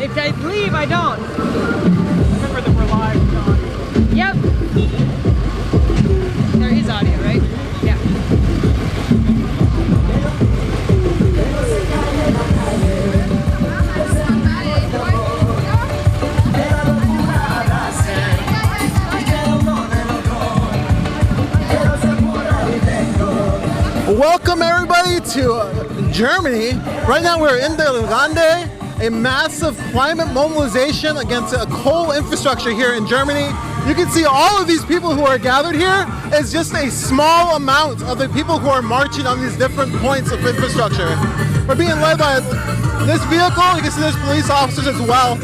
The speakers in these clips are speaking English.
If I leave, I don't. Remember that we're live, John. Yep. There is audio, right? Yeah. Welcome everybody to Germany. Right now we're in Ende Gelände, a massive climate mobilization against a coal infrastructure here in Germany. You can see all of these people who are gathered here is just a small amount of the people who are marching on these different points of infrastructure. We're being led by this vehicle. You can see there's police officers as well.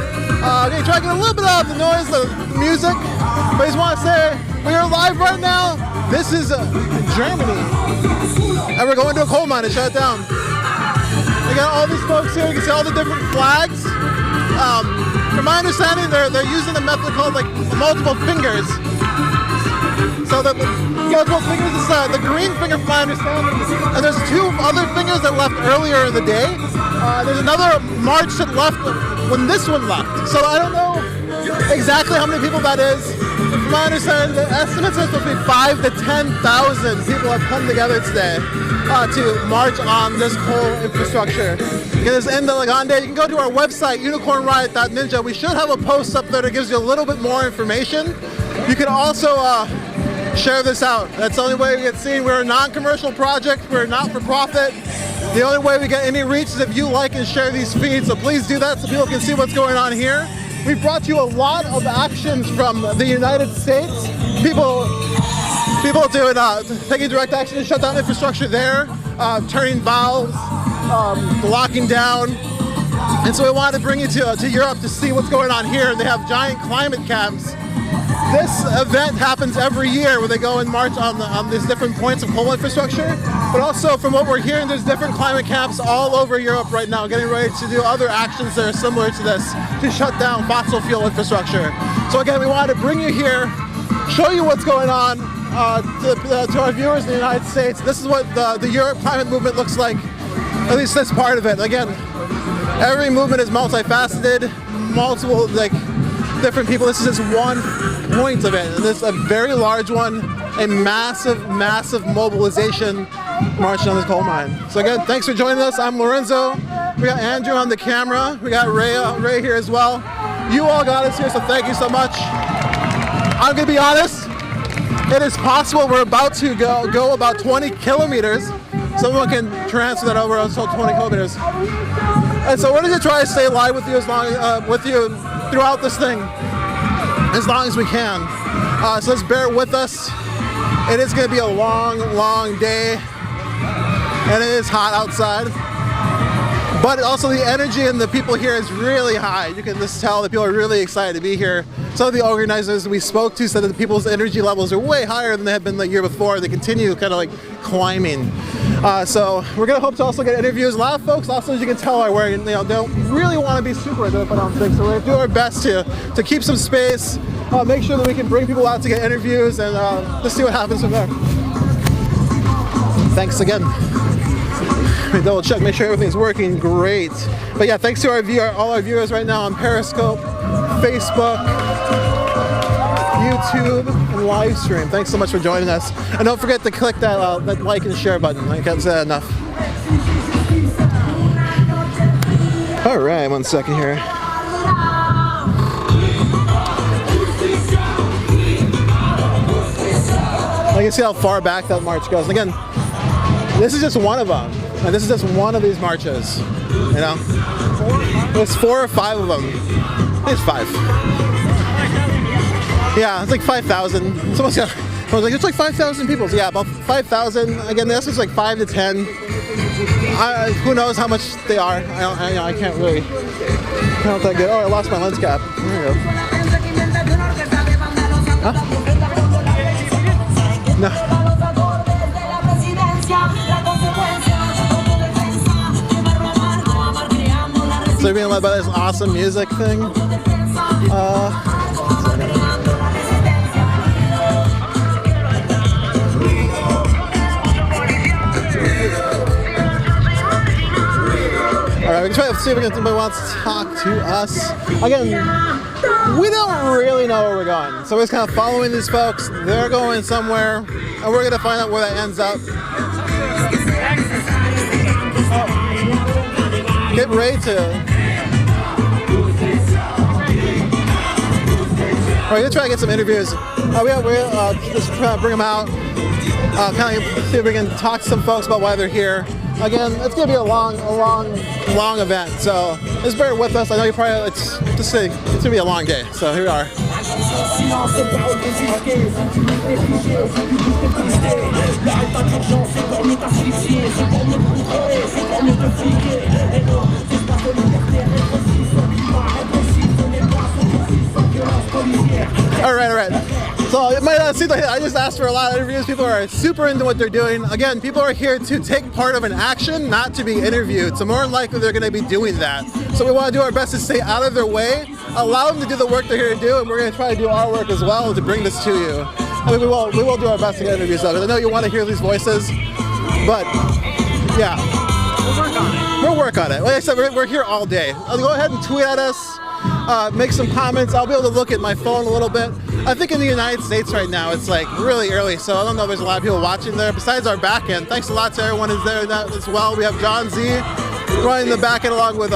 Okay, try to get a little bit out of the noise, the music. But I just want to say, we are live right now. This is Germany. And we're going to a coal mine to shut it down. We got all these folks here. You can see all the different flags. From my understanding, they're using a method called like multiple fingers. So the multiple fingers is the green finger, from my understanding. And there's two other fingers that left earlier in the day. There's another march that left when this one left. So I don't know exactly how many people that is. From my understanding, the estimates are supposed to be 5,000 to 10,000 people have come together today to march on this coal infrastructure. It is Ende Gelände. You can go to our website, unicornriot.ninja. We should have a post up there that gives you a little bit more information. You can also share this out. That's the only way we get seen. We're a non-commercial project. We're not for profit. The only way we get any reach is if you like and share these feeds. So please do that so people can see what's going on here. We've brought you a lot of actions from the United States. People doing taking direct action to shut down infrastructure there, turning valves, locking down. And so we wanted to bring you to Europe to see what's going on here. They have giant climate camps. This event happens every year where they go and march on these different points of coal infrastructure. But also, from what we're hearing, there's different climate camps all over Europe right now getting ready to do other actions that are similar to this to shut down fossil fuel infrastructure. So again, we wanted to bring you here, show you what's going on to our viewers in the United States. This is what the Europe climate movement looks like, at least this part of it. Again, every movement is multifaceted, multiple different people. This is just one point of it. This is a very large one, a massive, massive mobilization marching on this coal mine. So again, thanks for joining us. I'm Lorenzo. We got Andrew on the camera. We got Ray here as well. You all got us here, so thank you so much. I'm gonna be honest, it is possible we're about to go about 20 kilometers. Someone can transfer that over until 20 kilometers. And so we're gonna try to stay live with you throughout this thing as long as we can. So just bear with us. It is going to be a long, long day, and it is hot outside. But also the energy and the people here is really high. You can just tell that people are really excited to be here. Some of the organizers we spoke to said that the people's energy levels are way higher than they had been the year before. They continue kind of like climbing. So we're gonna hope to also get interviews. A lot of folks also, as you can tell, are wearing, don't really want to be super identified on things. So we're gonna do our best to keep some space, make sure that we can bring people out to get interviews, and let's see what happens from there. Thanks again. Let me double check, make sure everything's working great. But yeah, thanks to all our viewers right now on Periscope, Facebook, YouTube, and live stream. Thanks so much for joining us. And don't forget to click that like and share button. I can't say that enough. All right, 1 second here. You can see how far back that march goes. And again, this is just one of them. And this is just one of these marches. You know? There's 4 or 5 of them. I think it's 5. Yeah, it's like 5,000. Someone's like, it's like 5,000 people. So yeah, about 5,000. Again, this is like 5 to 10. Who knows how much they are? I can't really count that good. Oh, I lost my lens cap. There we go. Huh? No. So they're being led by this awesome music thing. Alright, we can try to see if anybody wants to talk to us. Again, we don't really know where we're going. So we're just kind of following these folks. They're going somewhere, and we're gonna find out where that ends up. Get ready to... We're gonna try to get some interviews. We're just trying to bring them out. Kind of see if we can talk to some folks about why they're here. Again, it's gonna be a long event. So just bear with us. I know you probably it's gonna be a long day. So here we are. All right. So it might not seem like I just asked for a lot of interviews. People are super into what they're doing. Again, people are here to take part of an action, not to be interviewed. So more than likely they're going to be doing that. So we want to do our best to stay out of their way, allow them to do the work they're here to do, and we're going to try to do our work as well to bring this to you. I mean, we will do our best to get interviews though, because I know you want to hear these voices, but yeah. We'll work on it. Like I said, we're here all day. Go ahead and tweet at us. Make some comments. I'll be able to look at my phone a little bit. I think in the United States right now it's like really early, so I don't know if there's a lot of people watching there besides our back end. Thanks a lot to everyone who's there as well. We have John Z running the back end along with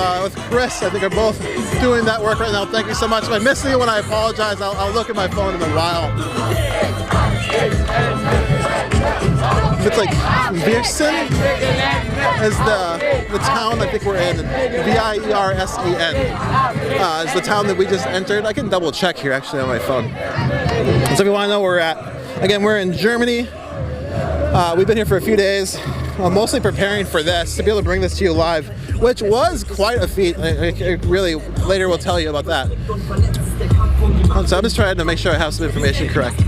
Chris. I think are both doing that work right now. Thank you so much. If I miss anyone, I apologize. I'll look at my phone in a while. It's like Viersen is the town I think we're in. Viersen is the town that we just entered. I can double check here actually on my phone. So if you want to know where we're at, again, we're in Germany. We've been here for a few days, mostly preparing for this, to be able to bring this to you live, which was quite a feat. I really, later we'll tell you about that. So I'm just trying to make sure I have some information correct.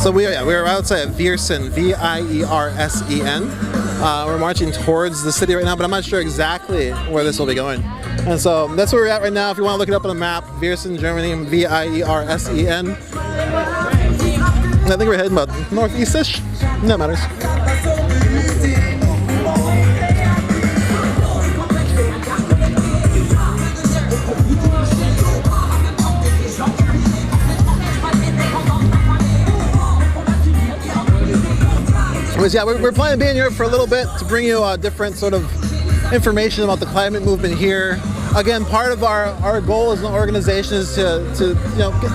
So we're outside of Viersen, V-I-E-R-S-E-N. We're marching towards the city right now, but I'm not sure exactly where this will be going. And so that's where we're at right now. If you want to look it up on a map, Viersen, Germany, V-I-E-R-S-E-N. I think we're heading about northeast-ish. No matters. Yeah, we're planning to be in here for a little bit to bring you different sort of information about the climate movement here. Again, part of our goal as an organization is to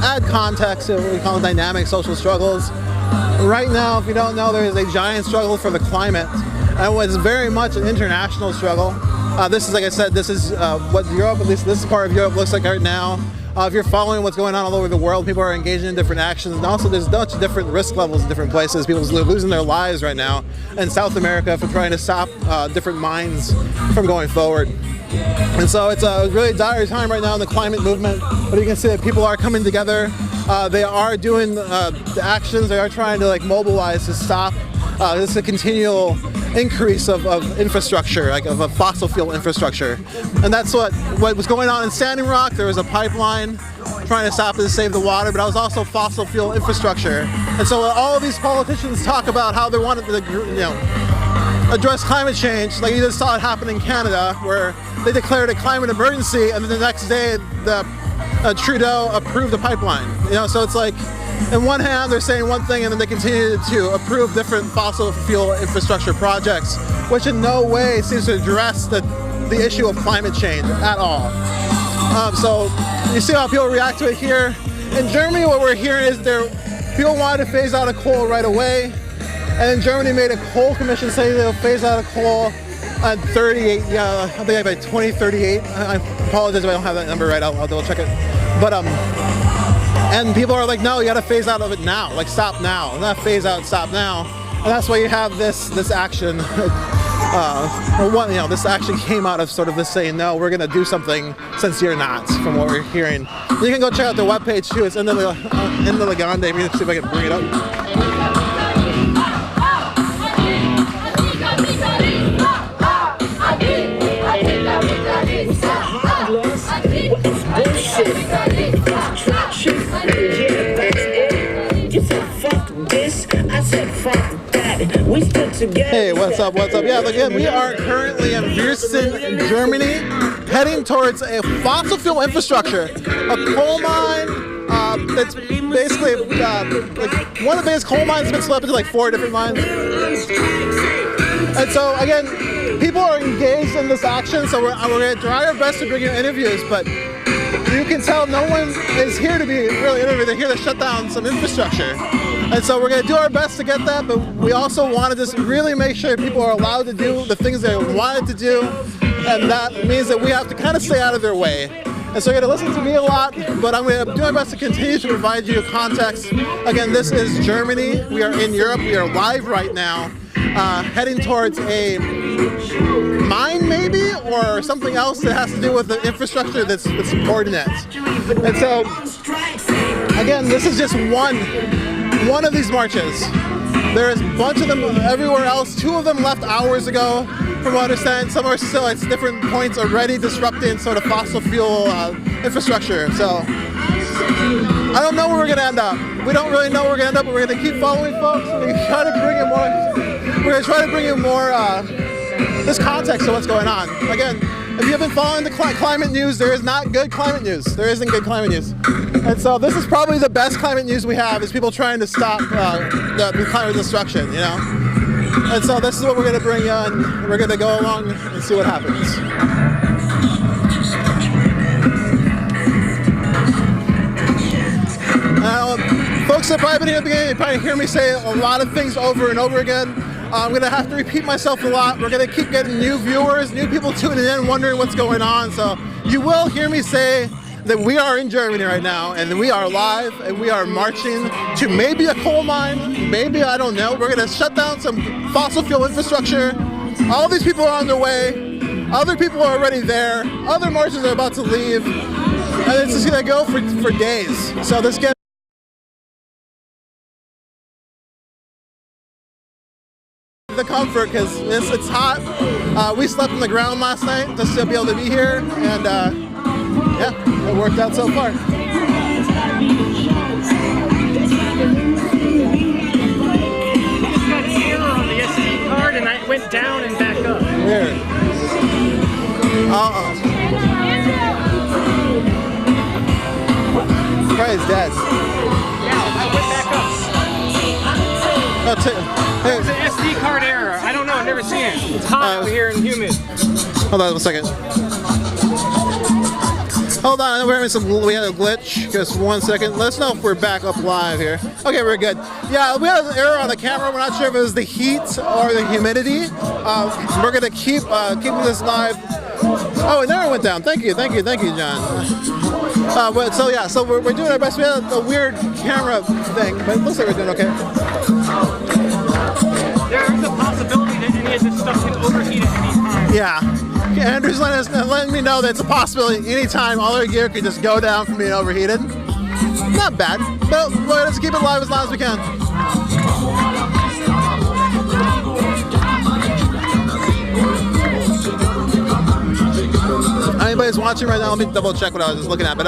add context to what we call dynamic social struggles. Right now, if you don't know, there is a giant struggle for the climate, and it's very much an international struggle. This is, like I said, this is what Europe, at least this part of Europe, looks like right now. If you're following what's going on all over the world, people are engaging in different actions, and also there's a bunch of different risk levels in different places. People are losing their lives right now in South America for trying to stop different mines from going forward. And so it's a really dire time right now in the climate movement, but you can see that people are coming together. They are doing the actions. They are trying to mobilize to stop this continual increase of infrastructure, of a fossil fuel infrastructure. And that's what was going on in Standing Rock. There was a pipeline trying to stop it to save the water, but that was also fossil fuel infrastructure. And so all of these politicians talk about how they wanted to address climate change, like you just saw it happen in Canada, where they declared a climate emergency, and then the next day Trudeau approved the pipeline. So it's like, in one hand they're saying one thing, and then they continue to approve different fossil fuel infrastructure projects, which in no way seems to address the issue of climate change at all. So you see how people react to it here. In Germany, what we're hearing is people wanted to phase out of coal right away, and then Germany made a coal commission saying they'll phase out of coal at 38, I think by 2038. I apologize if I don't have that number right. I'll double check it. But and people are like, no, you got to phase out of it now. Stop now. Not phase out, stop now. And that's why you have this action. This action came out of sort of this saying, no, we're going to do something since you're not, from what we're hearing. You can go check out their webpage too. It's Ende Gelände. Let me see if I can bring it up. Hey, what's up, what's up? Yeah, again, we are currently in Rhineland, Germany, heading towards a fossil fuel infrastructure, a coal mine that's basically like one of the biggest coal mines has been split up into like 4 different mines. And so, again, people are engaged in this action, so we're going to try our best to bring you interviews, but you can tell no one is here to be really interviewed. They're here to shut down some infrastructure. And so we're going to do our best to get that, but we also want to just really make sure people are allowed to do the things they wanted to do, and that means that we have to kind of stay out of their way. And so you're going to listen to me a lot, but I'm going to do my best to continue to provide you context. Again, this is Germany. We are in Europe. We are live right now, heading towards a mine maybe, or something else that has to do with the infrastructure that's supporting it. And so, again, this is just one of these marches. There's a bunch of them everywhere else. 2 of them left hours ago, from what I understand. Some are still at different points already disrupting sort of fossil fuel infrastructure. So I don't know where we're going to end up. We don't really know where we're going to end up, but we're going to keep following folks. We're going to try to bring in more. We're going to try to bring in more this context to what's going on. Again, if you have been following the climate news, there is not good climate news. There isn't good climate news. And so this is probably the best climate news we have, is people trying to stop the climate destruction, you know? And so this is what we're going to bring you on. We're going to go along and see what happens. Now, folks that probably been here at the beginning, you probably hear me say a lot of things over and over again. I'm going to have to repeat myself a lot. We're going to keep getting new viewers, new people tuning in, wondering what's going on. So you will hear me say that we are in Germany right now, and we are live, and we are marching to maybe a coal mine, maybe, I don't know. We're going to shut down some fossil fuel infrastructure. All these people are on their way. Other people are already there. Other marches are about to leave. And it's just going to go for days. So this gets the comfort, because it's hot. We slept on the ground last night just to be able to be here, and yeah, it worked out so far. Just got an error on the SD card and I went down and back up. Weird. Probably is dead. Yeah, I went back up. It was an SD card error. I don't know, I've never seen it. It's hot over here and humid. Hold on 1 second. Hold on, we had a glitch. Just 1 second. Let's know if we're back up live here. Okay, we're good. Yeah, we had an error on the camera. We're not sure if it was the heat or the humidity. We're gonna keep keeping this live. Oh, it never went down. Thank you, John. So yeah, so we're doing our best. We had a weird camera thing, but it looks like we're doing okay. There's a possibility that any of this stuff can overheat at any time. Yeah. Andrew's letting me know that it's a possibility anytime all our gear could just go down from being overheated. Not bad, but let's keep it live as long as we can. Anybody's watching right now, let me double check what I was just looking at, but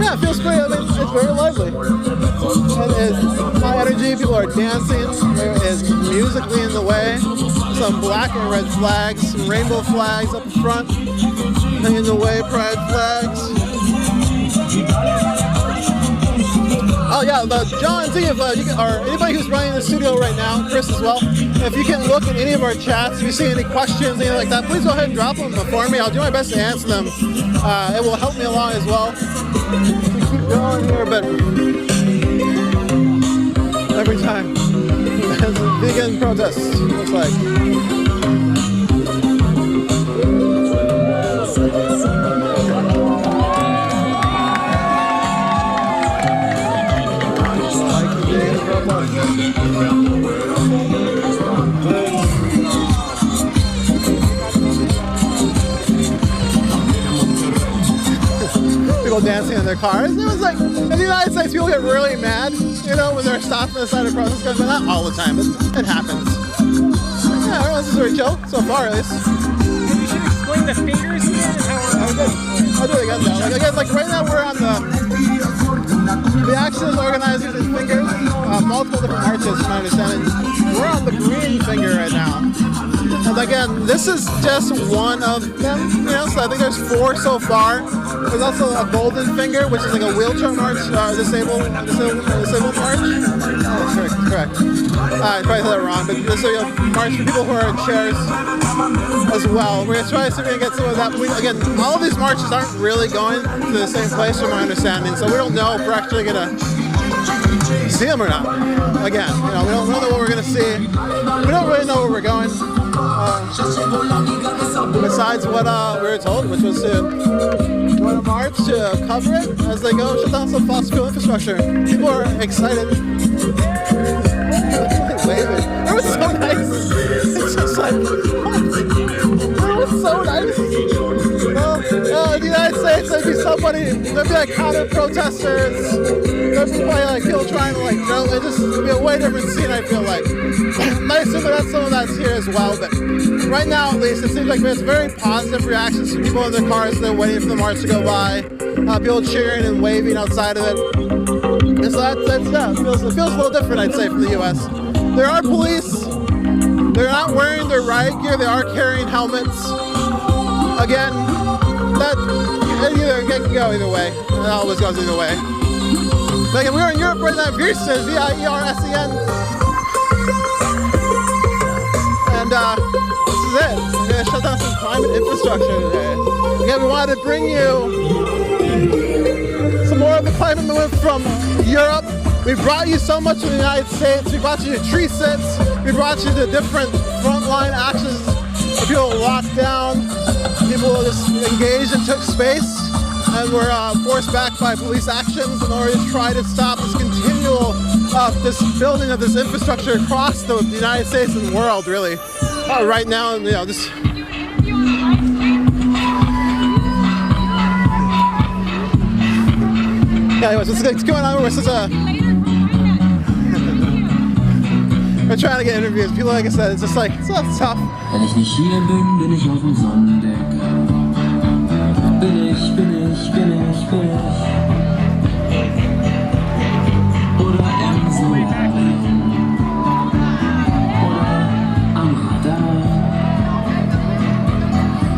yeah, it feels pretty, I mean, it's very lively. And it's high energy, people are dancing, there is music leading the way, some black and red flags, some rainbow flags up front, leading the way, pride flags. Oh yeah, John, see if you can, or anybody who's running the studio right now, Chris as well, if you can look at any of our chats, if you see any questions, anything like that, please go ahead and drop them for me. I'll do my best to answer them. It will help me along as well. Keep going here, but every time there's a vegan protest, looks like. People dancing in their cars. It was like, in the United States, people get really mad, you know, when they're stopped on the side of crossing guns, but not all the time, it happens. Yeah, everyone's just very chill, so far at least. You should explain the fingers again and how I'll do it again though. Like, again, like right now we're on the The action is organized with his fingers, multiple different marches, from my understanding. We're on the green finger right now. And again, this is just one of them, you know, so I think there's 4 so far. There's also a golden finger, which is like a wheelchair march, disabled march. Oh, correct. I probably said that wrong, but this is a march for people who are in chairs as well. We're going to try to see if we can get some of that. Again, all of these marches aren't really going to the same place from my understanding, so we don't know if we're actually going to see them or not. Again, you know, we don't know what we're going to see. We don't really know where we're going. Besides what we were told, which was to go on a march to cover it as they go shut down some fossil fuel infrastructure. People are excited. Waving. It was so nice. It's just like, it was so nice. In the United States, there'd be somebody, there'd be like counter protesters, there'd be probably like people trying to like, you know, it just would be a way different scene, I feel like. I assume that some of that's here as well, but right now at least, it seems like there's very positive reactions from people in their cars. They're waiting for the march to go by, people cheering and waving outside of it. And so it feels a little different, I'd say, from the US. There are police, they're not wearing their riot gear, they are carrying helmets. Again, that it can go either way. It always goes either way. But again, we are in Europe right now, Viersen, V-I-E-R-S-E-N. And this is it. We're going to shut down some climate infrastructure today. Again, we wanted to bring you some more of the climate movement from Europe. We brought you so much from the United States. We brought you to tree sits. We brought you to different frontline actions where people locked down. People just engaged and took space and were forced back by police actions in order to try to stop this continual this building of this infrastructure across the United States and the world, really. Right now, you know, just. Yeah, anyways, what's going on? We're trying to get interviews. People, like I said, it's just like, it's tough. Wenn ich nicht hier bin, bin ich auf dem Sonnendeck. Bin ich. Oder im Solarium. Oder am Radar.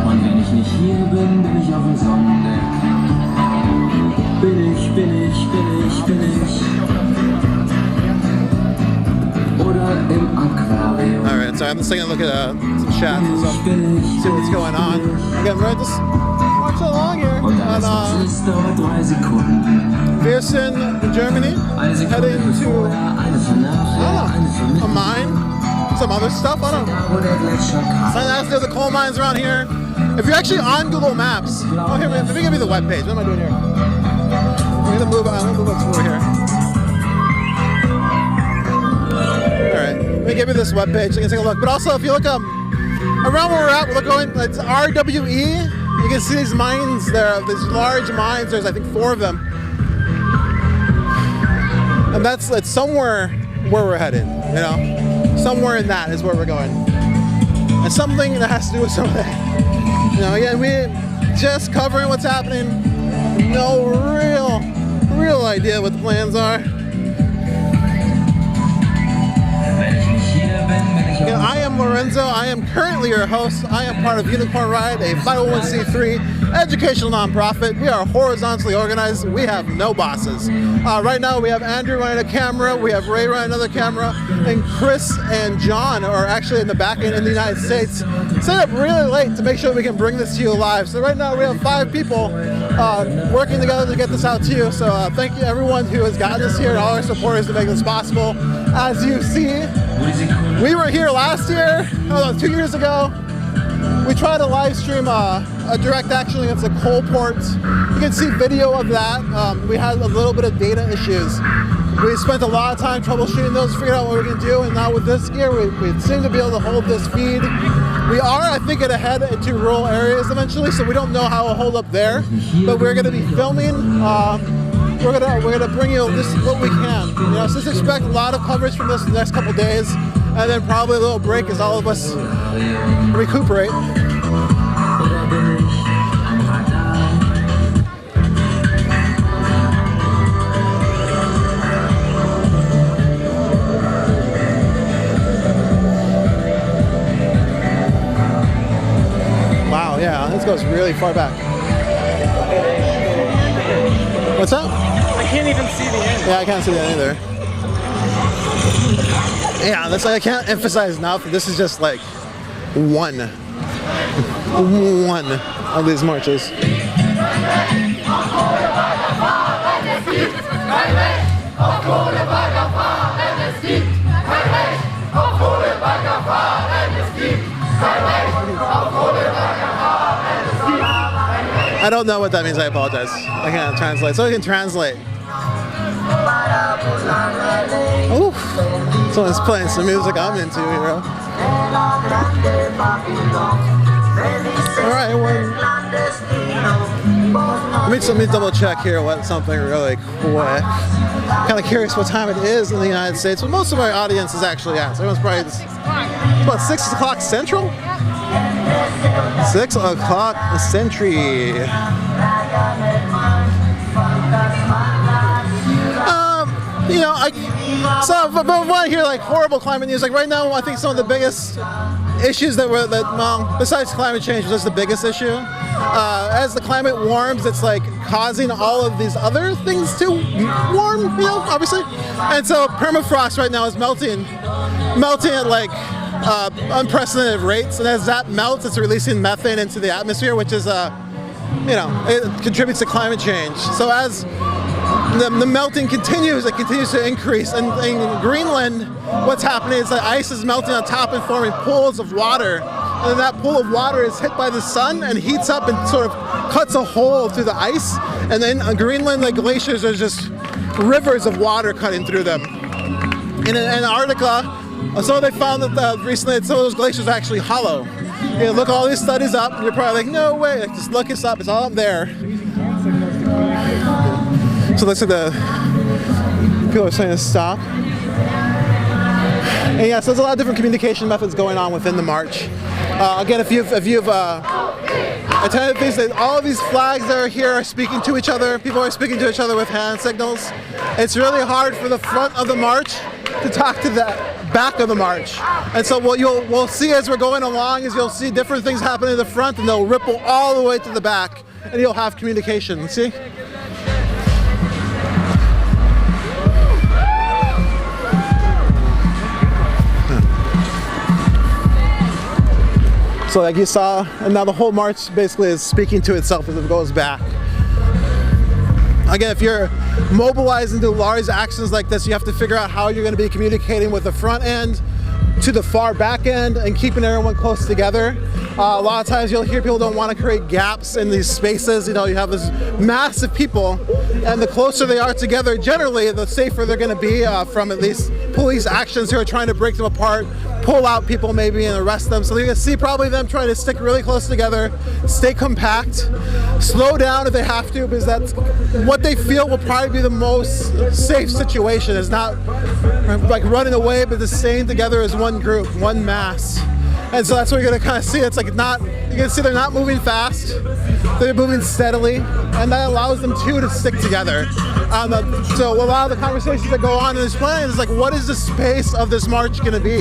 Und wenn ich nicht hier bin, bin ich auf dem Sonnendeck. Bin ich. Alright, so I'm just taking a look at some chats and stuff, see what's going on. Again, we're just marching along here on Viersen, Germany, heading to, I don't know, a mine, some other stuff, I don't know. Something else to do with the coal mines around here. If you're actually on Google Maps, oh here, let me give you the webpage. What am I doing here? I'm gonna move up through here. Alright, let me give you this webpage so you can take a look. But also, if you look around where we're at, we're going, it's RWE. You can see these mines there, these large mines. There's, I think, 4 of them. And it's somewhere where we're headed, you know? Somewhere in that is where we're going. And something that has to do with some of that. You know, again, we just covering what's happening. No real idea what the plans are. I am Lorenzo. I am currently your host. I am part of Unicorn Riot, a 501c3 educational nonprofit. We are horizontally organized. We have no bosses. Right now we have Andrew running a camera, we have Ray running another camera, and Chris and John are actually in the back end in the United States. Stayed up really late to make sure we can bring this to you live. So right now we have 5 people working together to get this out to you. So thank you everyone who has gotten us here and all our supporters to make this possible. As you see, we were here last year, 2 years ago. We tried to live stream a direct action against the coal ports. You can see video of that. We had a little bit of data issues. We spent a lot of time troubleshooting those, figuring out what we can do, and now with this gear, we seem to be able to hold this feed. We are, I think, going to head into rural areas eventually, so we don't know how it'll hold up there, but we're going to be filming. We're gonna bring you just what we can. You know, so just expect a lot of coverage from this in the next couple days, and then probably a little break as all of us recuperate. This goes really far back. What's that? I can't even see the end. Yeah, I can't see that either. Yeah, that's like I can't emphasize enough. This is just like one of these marches. I don't know what that means. I apologize. I can't translate. So I can translate. Oof. Someone's playing some music I'm into, you know. Alright, let me double check here something really quick. Kind of curious what time it is in the United States, but most of our audience is actually at. So everyone's probably about 6 o'clock Central? 6 o'clock Century. You know, but when I hear like horrible climate news, like right now, I think some of the biggest issues besides climate change, that's the biggest issue. As the climate warms, it's like causing all of these other things to warm, you know, obviously. And so permafrost right now is melting at like unprecedented rates. And as that melts, it's releasing methane into the atmosphere, which is, you know, it contributes to climate change. So as the melting continues, it continues to increase. And in Greenland, what's happening is that ice is melting on top and forming pools of water. And then that pool of water is hit by the sun and heats up and sort of cuts a hole through the ice. And then in Greenland, the glaciers are just rivers of water cutting through them. In Antarctica, so they found that recently some of those glaciers are actually hollow. You look all these studies up, and you're probably like, no way, like, just look this up, it's all up there. So looks like the people are saying to stop. And yeah, so there's a lot of different communication methods going on within the march. Again, if you've attended things, all of these flags that are here are speaking to each other. People are speaking to each other with hand signals. It's really hard for the front of the march to talk to the back of the march. And so what we'll see as we're going along is you'll see different things happen in the front and they'll ripple all the way to the back and you'll have communication, see? So like you saw, and now the whole march basically is speaking to itself as it goes back. Again, if you're mobilized into large actions like this, you have to figure out how you're going to be communicating with the front end to the far back end and keeping everyone close together. A lot of times you'll hear people don't want to create gaps in these spaces. You know, you have this massive people, and the closer they are together, generally, the safer they're going to be from at least police actions who are trying to break them apart, pull out people maybe and arrest them. So you're going to see probably them trying to stick really close together, stay compact, slow down if they have to, because that's what they feel will probably be the most safe situation, is not like running away, but just staying together as one group, one mass. And so that's what you're going to kind of see. It's like not, you can see they're not moving fast, they're moving steadily, and that allows them to stick together. So a lot of the conversations that go on in this plan is like, what is the space of this march going to be?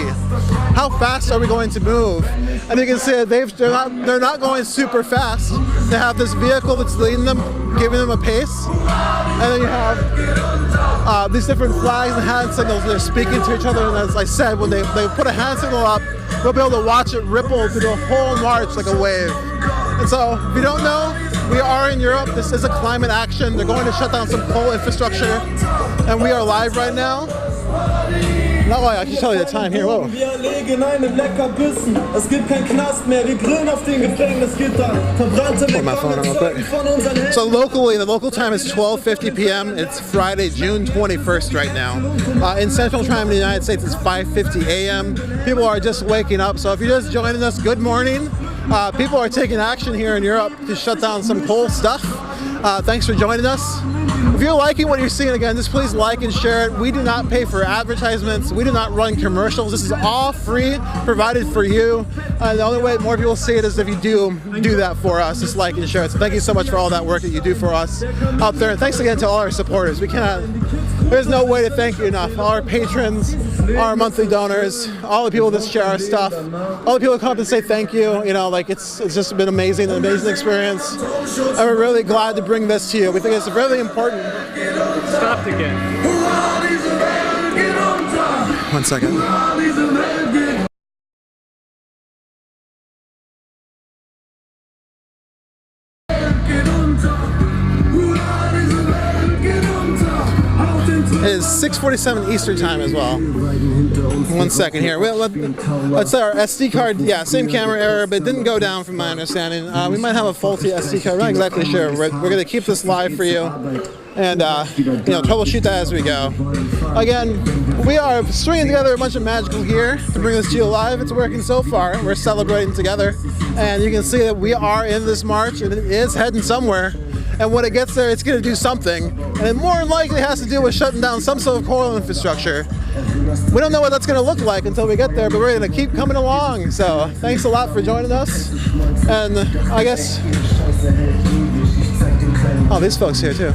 How fast are we going to move? And you can see they're not going super fast. They have this vehicle that's leading them, giving them a pace, and then you have these different flags and hand signals that are speaking to each other. And as I said, when they put a hand signal up, we'll be able to watch it ripple through the whole march like a wave. And so, if you don't know, we are in Europe. This is a climate action. They're going to shut down some coal infrastructure, and we are live right now. Not like I can tell you the time here. Whoa. Put my phone on real quick. So locally, the local time is 12:50 p.m. It's Friday, June 21st right now. In Central Time in the United States, it's 5:50 a.m. People are just waking up. So if you're just joining us, good morning. People are taking action here in Europe to shut down some coal stuff. Thanks for joining us. If you're liking what you're seeing, again, just please like and share it. We do not pay for advertisements. We do not run commercials. This is all free, provided for you. The only way more people see it is if you do that for us. Just like and share it. So thank you so much for all that work that you do for us out there. And thanks again to all our supporters. We cannot There's no way to thank you enough. All our patrons, our monthly donors, all the people that share our stuff, all the people who come up and say thank you. You know, like it's just been amazing, an amazing experience. And we're really glad to bring this to you. We think it's really important. Stopped again. 1 second. It is 6:47 Eastern time as well. 1 second here. Let's say our SD card, yeah, same camera error, but it didn't go down from my understanding. We might have a faulty SD card. We're not exactly sure. We're going to keep this live for you and you know, troubleshoot that as we go. Again, we are stringing together a bunch of magical gear to bring this to you live. It's working so far. We're celebrating together, and you can see that we are in this march, and it is heading somewhere. And when it gets there, it's going to do something. And it more than likely has to do with shutting down some sort of coal infrastructure. We don't know what that's going to look like until we get there, but we're going to keep coming along. So thanks a lot for joining us. And I guess... Oh, these folks here too.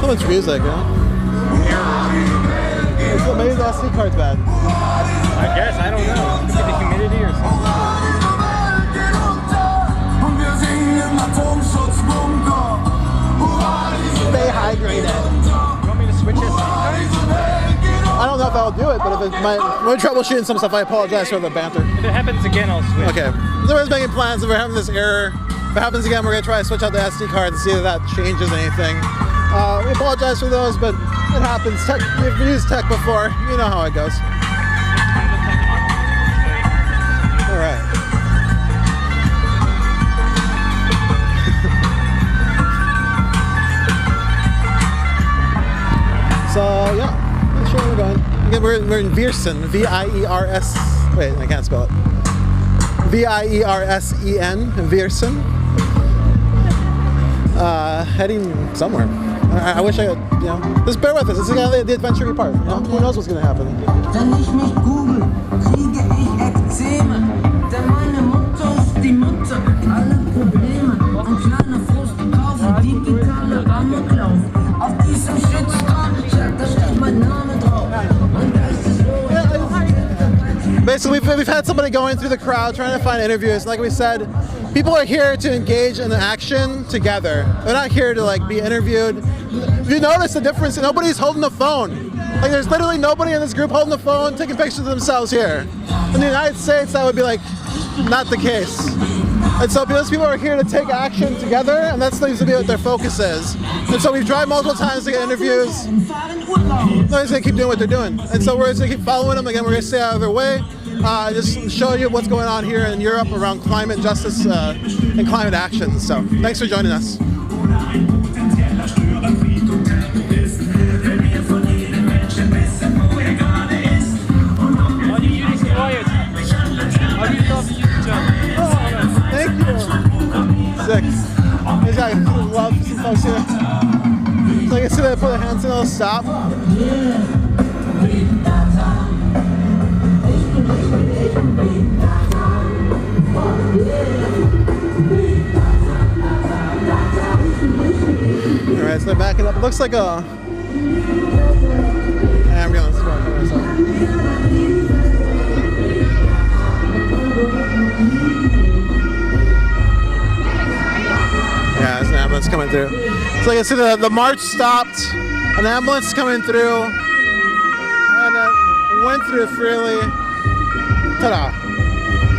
So much music, huh? Maybe the SD card's bad. I guess, I don't know. Could be the humidity or something. Stay hydrated. You want me to switch SD cards? I don't know if I'll do it, but if we're troubleshooting some stuff, I apologize for the banter. If it happens again, I'll switch. Okay. So we're making plans. If we're having this error, if it happens again, we're going to try to switch out the SD card and see if that changes anything. We apologize for those, but it happens. If you've used tech before, you know how it goes. All right. So yeah, that's where we're going. Again, we're in Viersen, V-I-E-R-S. Wait, I can't spell it. V-I-E-R-S-E-N, Viersen. Heading somewhere. I wish I could, you know, just bear with us. This is the adventure part. You know? Who knows what's going to happen? Wenn ich mich google, kriege ich Ekzeme. Denn meine Mutter ist die Mutter aller Probleme. Ein kleiner Frust kaufe digitale Amoklauf. Auf diesem Shitstorm, da steht mein Name drauf. Mein Geist ist Basically, we've had somebody going through the crowd trying to find interviews. Like we said, people are here to engage in action together. They're not here to like be interviewed. If you notice the difference, nobody's holding the phone. Like there's literally nobody in this group holding the phone, taking pictures of themselves here. In the United States, that would be like not the case. And so those people are here to take action together, and that seems to be what their focus is. And so we've tried multiple times to get interviews. They're just gonna keep doing what they're doing. And so we're just gonna keep following them. Again, we're gonna stay out of their way. Just show you what's going on here in Europe around climate justice and climate action. So thanks for joining us. Thank you. 6. These guys love some folks here. So you can see they put their hands in, they'll stop. Alright, so they're backing up. It looks like a ambulance. Yeah, there's an ambulance coming through. So you can see the march stopped, an ambulance coming through, and it went through freely. Ta-da.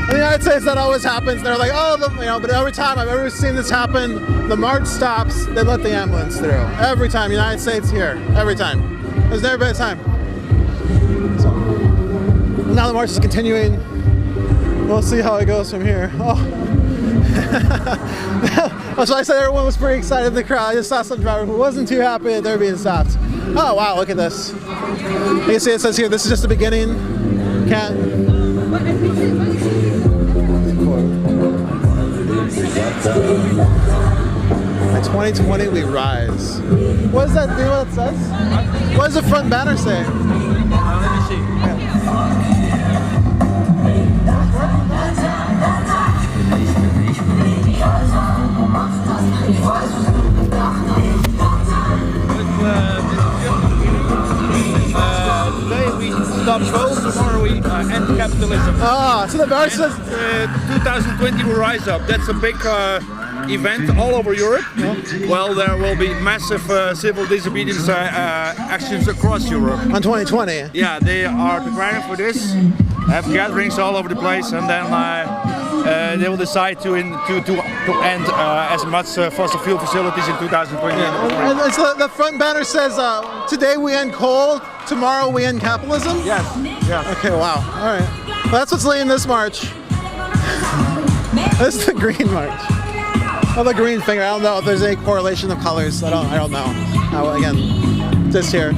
In the United States, that always happens. They're like, oh, you know, but every time I've ever seen this happen, the march stops, they let the ambulance through. Every time, United States here, every time. There's never been a time. So, now the march is continuing. We'll see how it goes from here. Oh. So I said everyone was pretty excited in the crowd. I just saw some driver who wasn't too happy that they're being stopped. Oh wow, look at this. You can see it says here, this is just the beginning. Can't. By 2020 we rise. What does that, do you know what it says? What does the front banner say? Let me see. Yeah. Today we stop both, tomorrow we end capitalism. Ah, so the verse says 2020 will rise up. That's a big event all over Europe. Well, there will be massive civil disobedience actions across Europe. on 2020. Yeah, they are preparing for this. Have gatherings all over the place, and then they will decide to end as much fossil fuel facilities in 2020. And so the front banner says, "Today we end coal, tomorrow we end capitalism." Yes. Yeah. Okay. Wow. All right. Well, that's what's leading this march. This is the green march. Oh, the green finger. I don't know if there's any correlation of colors. I don't know. Again, just here.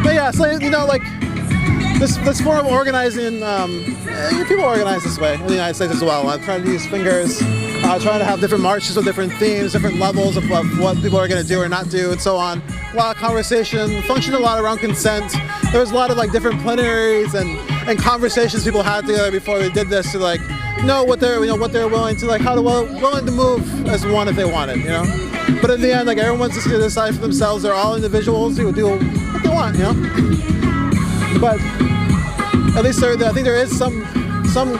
But yeah, so you know, like this form of organizing, people organize this way in the United States as well. I'm trying to use fingers, trying to have different marches with different themes, different levels of what people are going to do or not do, and so on. A lot of conversation, functioned a lot around consent. There was a lot of like different plenaries and conversations people had together before they did this to like know what they're willing to, like how to willing to move as one if they wanted, you know. But in the end, like everyone's just going to decide for themselves. They're all individuals who do what they want, you know. But at least I think there is some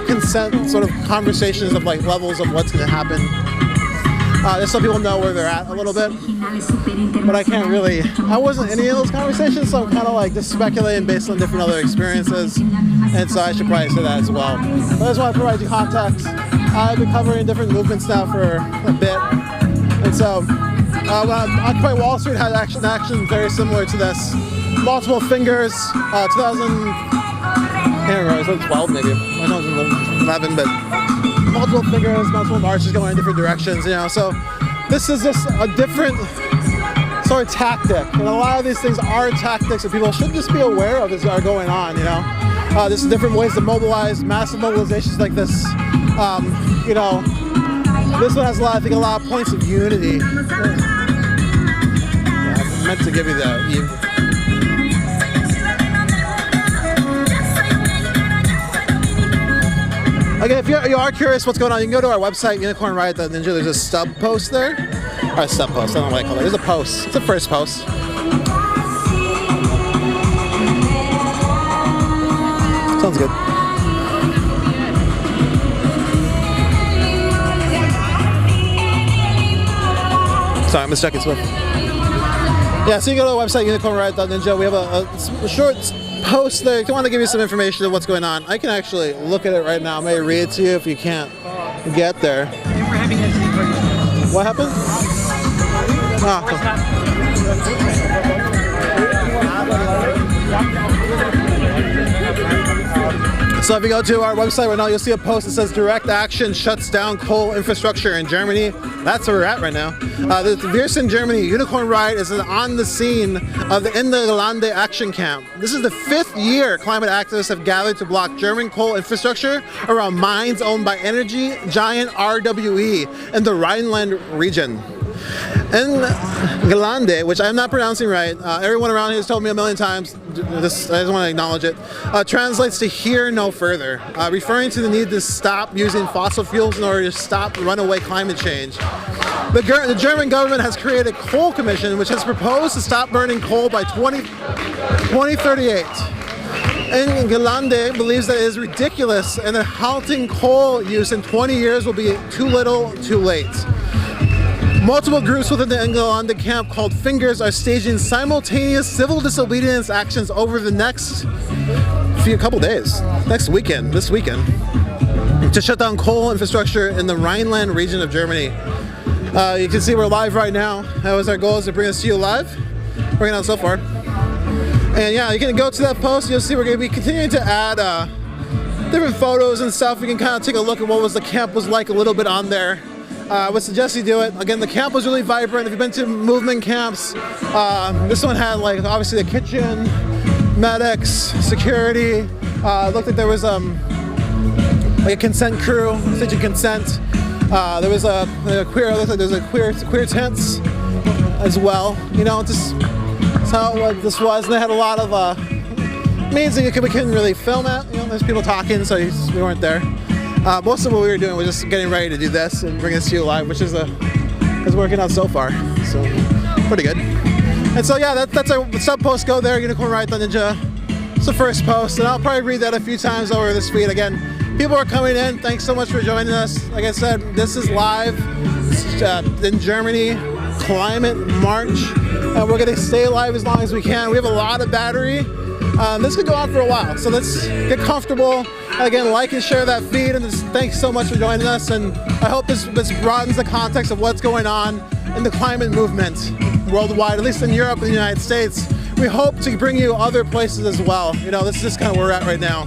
consent sort of conversations of like levels of what's going to happen. Just so people know where they're at a little bit. But I wasn't in any of those conversations, so I'm kind of like just speculating based on different other experiences. And so I should probably say that as well. But I just want to provide you context. I've been covering different movements now for a bit. And so Occupy Wall Street had action very similar to this. Multiple fingers, 2000, I don't know, it was 12 maybe, I know it was 11, but multiple fingers, multiple marches going in different directions, you know, so this is just a different sort of tactic, and a lot of these things are tactics that people should just be aware of as are going on, you know. There's different ways to mobilize, massive mobilizations like this, you know, this one has I think a lot of points of unity. Yeah, I meant to give you the Okay, if you are curious what's going on, you can go to our website, unicornriot.ninja. There's a stub post there. Or a stub post, I don't know what I call it. There's a post. It's the first post. Sounds good. Sorry, I'm just checking Swift. Yeah, so you go to our website, unicornriot.ninja. We have a short post there. I want to give you some information of what's going on. I can actually look at it right now. I may read it to you if you can't get there. What happened? So if you go to our website right now, you'll see a post that says direct action shuts down coal infrastructure in Germany. That's where we're at right now. The in Germany, Unicorn Riot is on the scene of the Ende Gelände action camp. This is the 5th year climate activists have gathered to block German coal infrastructure around mines owned by energy giant RWE in the Rhineland region. Ende Gelände, which I'm not pronouncing right, everyone around here has told me a million times, I just want to acknowledge it, translates to "hear no further," referring to the need to stop using fossil fuels in order to stop runaway climate change. The German government has created a coal commission which has proposed to stop burning coal by 2038. Ende Gelände believes that it is ridiculous and that halting coal use in 20 years will be too little, too late. Multiple groups within the Ende Gelände camp called Fingers are staging simultaneous civil disobedience actions over the next couple days, this weekend, to shut down coal infrastructure in the Rhineland region of Germany. You can see we're live right now. That was our goal, is to bring us to you live. Bringing on so far. And yeah, you can go to that post. You'll see we're going to be continuing to add different photos and stuff. You can kind of take a look at what the camp was like a little bit on there. I would suggest you do it. Again, the camp was really vibrant. If you've been to movement camps, this one had like obviously the kitchen, medics, security. It looked like there was like a consent crew, staging consent. There was a queer. It looked like there was a queer tents as well. You know, just that's how what this was. And they had a lot of means that we couldn't really film it. You know, there's people talking, so we weren't there. most of what we were doing was just getting ready to do this and bring this to you live, which is working out so far. So pretty good. And so yeah, that's our sub post. Go there, Unicorn Riot Ninja. It's the first post, and I'll probably read that a few times over this feed. Again, people are coming in. Thanks so much for joining us. Like I said, this is live in Germany, Climate March, and we're gonna stay live as long as we can. We have a lot of battery. This could go on for a while, so let's get comfortable. Again, like and share that feed, and thanks so much for joining us. And I hope this broadens the context of what's going on in the climate movement worldwide, at least in Europe and the United States. We hope to bring you other places as well. You know, this is just kind of where we're at right now.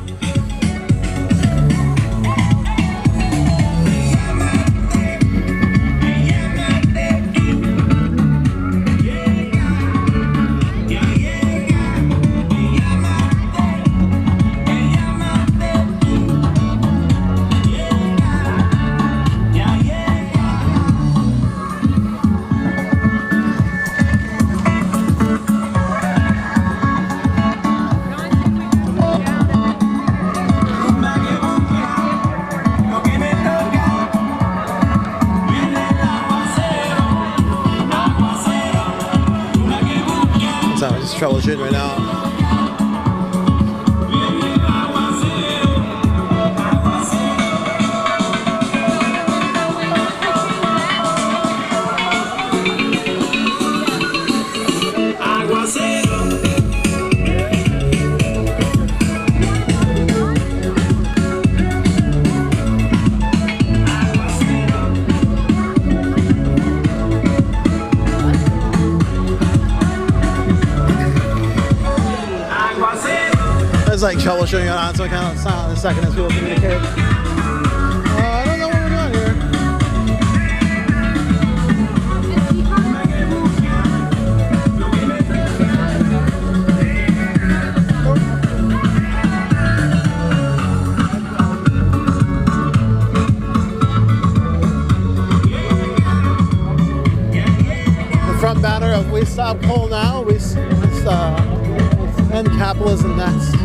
Troubleshooting right now. Like troubleshooting on, so I kind of silent in a second as people communicate. I don't know what we're doing here. The front banner of "We Stop Coal Now," let's end capitalism next.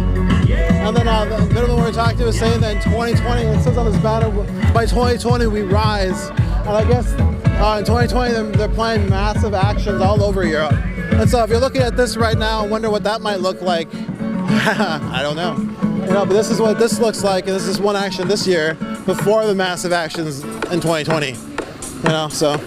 And then the gentleman we were talking to was saying that in 2020, it says on this banner, by 2020 we rise. And I guess in 2020 they're planning massive actions all over Europe. And so if you're looking at this right now and wonder what that might look like, I don't know. You know, but this is what this looks like, and this is one action this year before the massive actions in 2020. You know, so.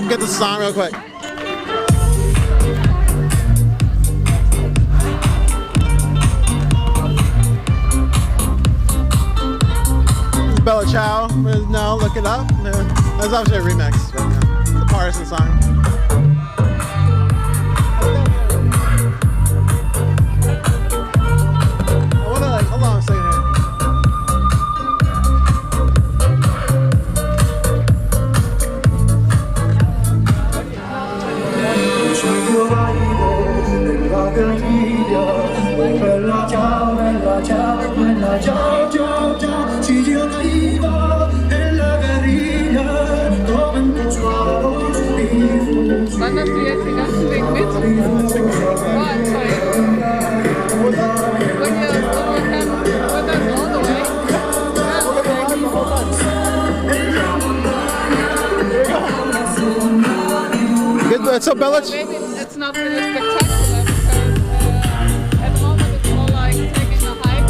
Get the song real quick. Bella Ciao. No, look it up. That's obviously a remix, but it's a partisan song. Hold on a second here. Wanderst du jetzt den ganzen Weg mit? Boah, toll. So Bella, maybe it's not really spectacular because at the moment it's more like taking a hike.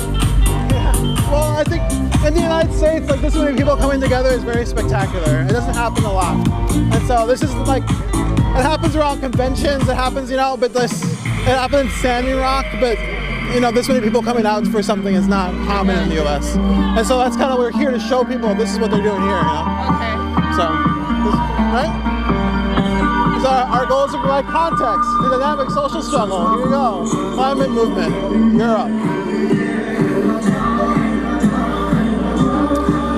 Yeah. Well, I think in the United States, like this many people coming together is very spectacular. It doesn't happen a lot, and so this is like it happens around conventions. It happens, you know, but it happens in Standing Rock, but. You know, this many people coming out for something is not common in the U.S. And so that's kind of, we're here to show people this is what they're doing here, you know? Okay. So, right? So our goal is to provide context to the dynamic social struggle. Here you go. Climate movement, Europe.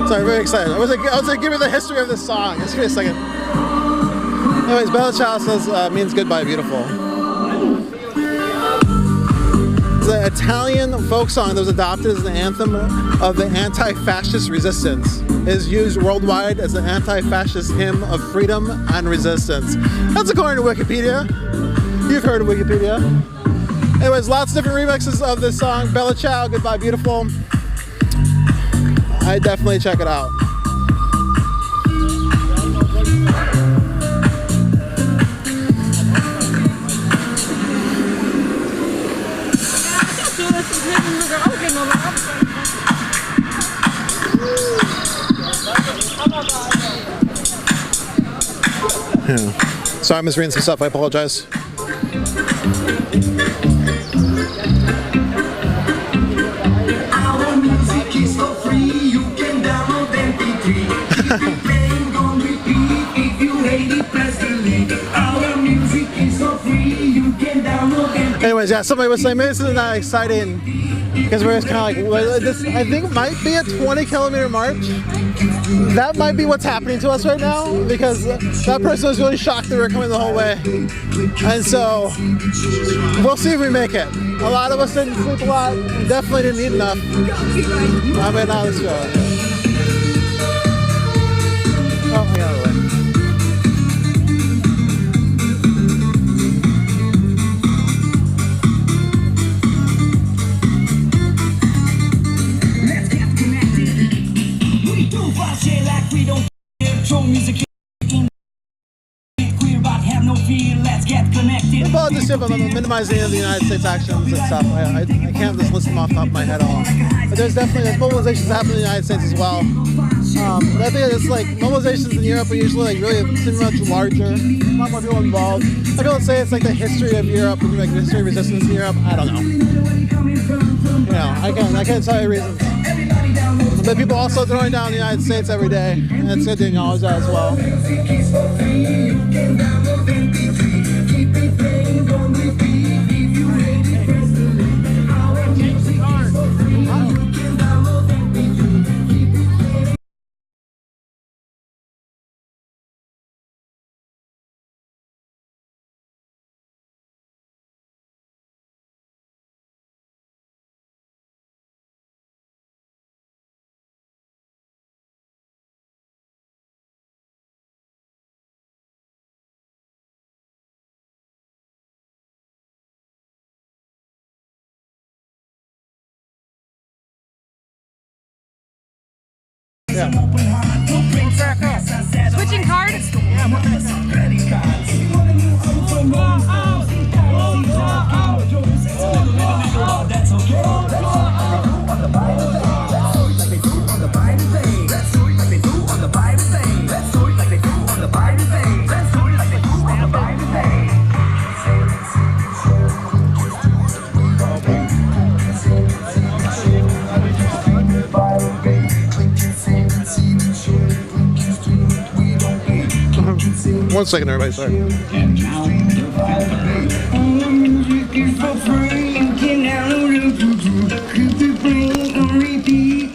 Sorry, very excited. I was like, give me the history of this song. Just give me a second. Anyways, Bella Ciao says means goodbye, beautiful. It's an Italian folk song that was adopted as the anthem of the anti-fascist resistance. It is used worldwide as an anti-fascist hymn of freedom and resistance. That's according to Wikipedia. You've heard of Wikipedia. Anyways, lots of different remixes of this song, Bella Ciao, Goodbye Beautiful. I definitely check it out. Yeah. Sorry, I'm misreading some stuff. I apologize. Our music is for free. You can download MP3. If you playing on repeat, if you hate it, press delete. Our music is for free. You can download MP3. Anyways, yeah, somebody was saying maybe this is not exciting because we're just kind of like, well, this I think might be a 20-kilometer march. That might be what's happening to us right now because that person was really shocked that we were coming the whole way. And so we'll see if we make it. A lot of us didn't sleep a lot. We definitely didn't eat enough. I mean, now let's go. Oh, yeah, the way. I apologize if I'm minimizing the United States actions and stuff. I can't just list them off the top of my head all. But there's mobilizations happening in the United States as well. But I think it's like mobilizations in Europe are usually like really much larger, a lot more people involved. I feel say it's like the history of Europe, like the history of resistance in Europe. I don't know. You know, I can't tell you reasons. But people also throwing down the United States every day, and it's good to acknowledge that as well. Yeah. Switching cards? One second, everybody, sorry.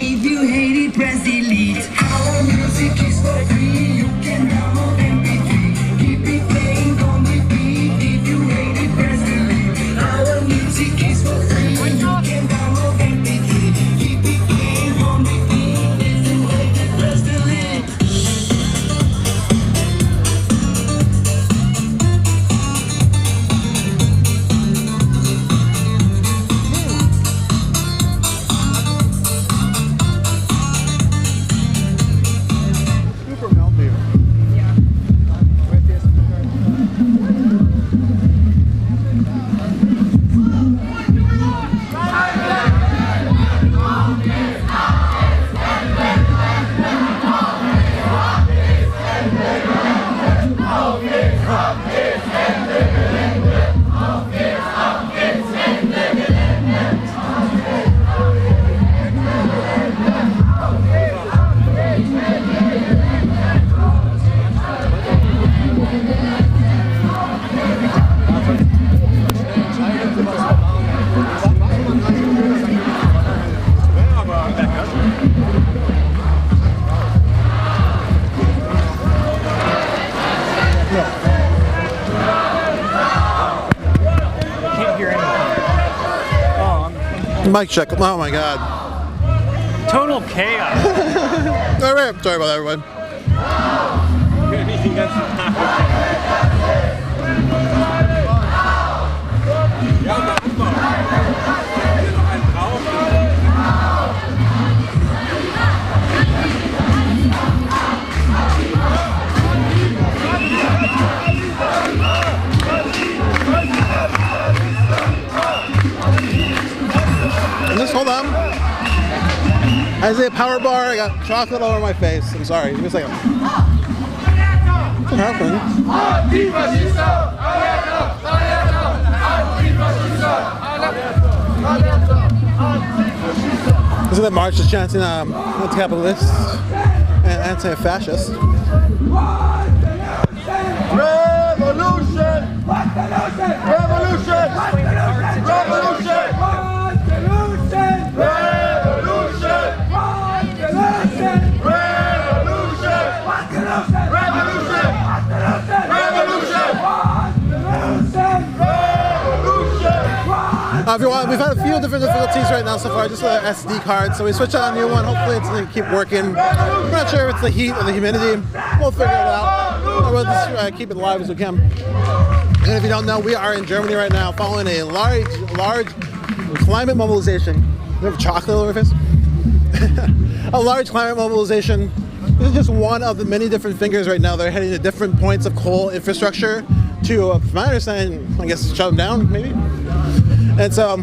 If you hate it, press delete. Our music is for free. You can download MP3. Keep it playing on repeat. If you hate it, press delete. Our music is for free. You can download MP3. Keep it playing on repeat. If you hate it, press delete. Mic check. Oh my god. Total chaos. All right, sorry about that, everyone. Just hold on. I say a power bar, I got chocolate all over my face. I'm sorry. Give me a second. What's happening? This is the march is chanting anti-capitalist and anti-fascist. Revolution! Revolution! Revolution! If you want, we've had a few different difficulties right now so far, just with the SD card, so we switched out a new one. Hopefully it's going to keep working. We're not sure if it's the heat or the humidity. We'll figure it out. We'll just keep it live as we can. And if you don't know, we are in Germany right now following a large climate mobilization. We have chocolate all over our face. A large climate mobilization. This is just one of the many different fingers right now. They're heading to different points of coal infrastructure to, from my understanding, I guess, shut them down, maybe. And so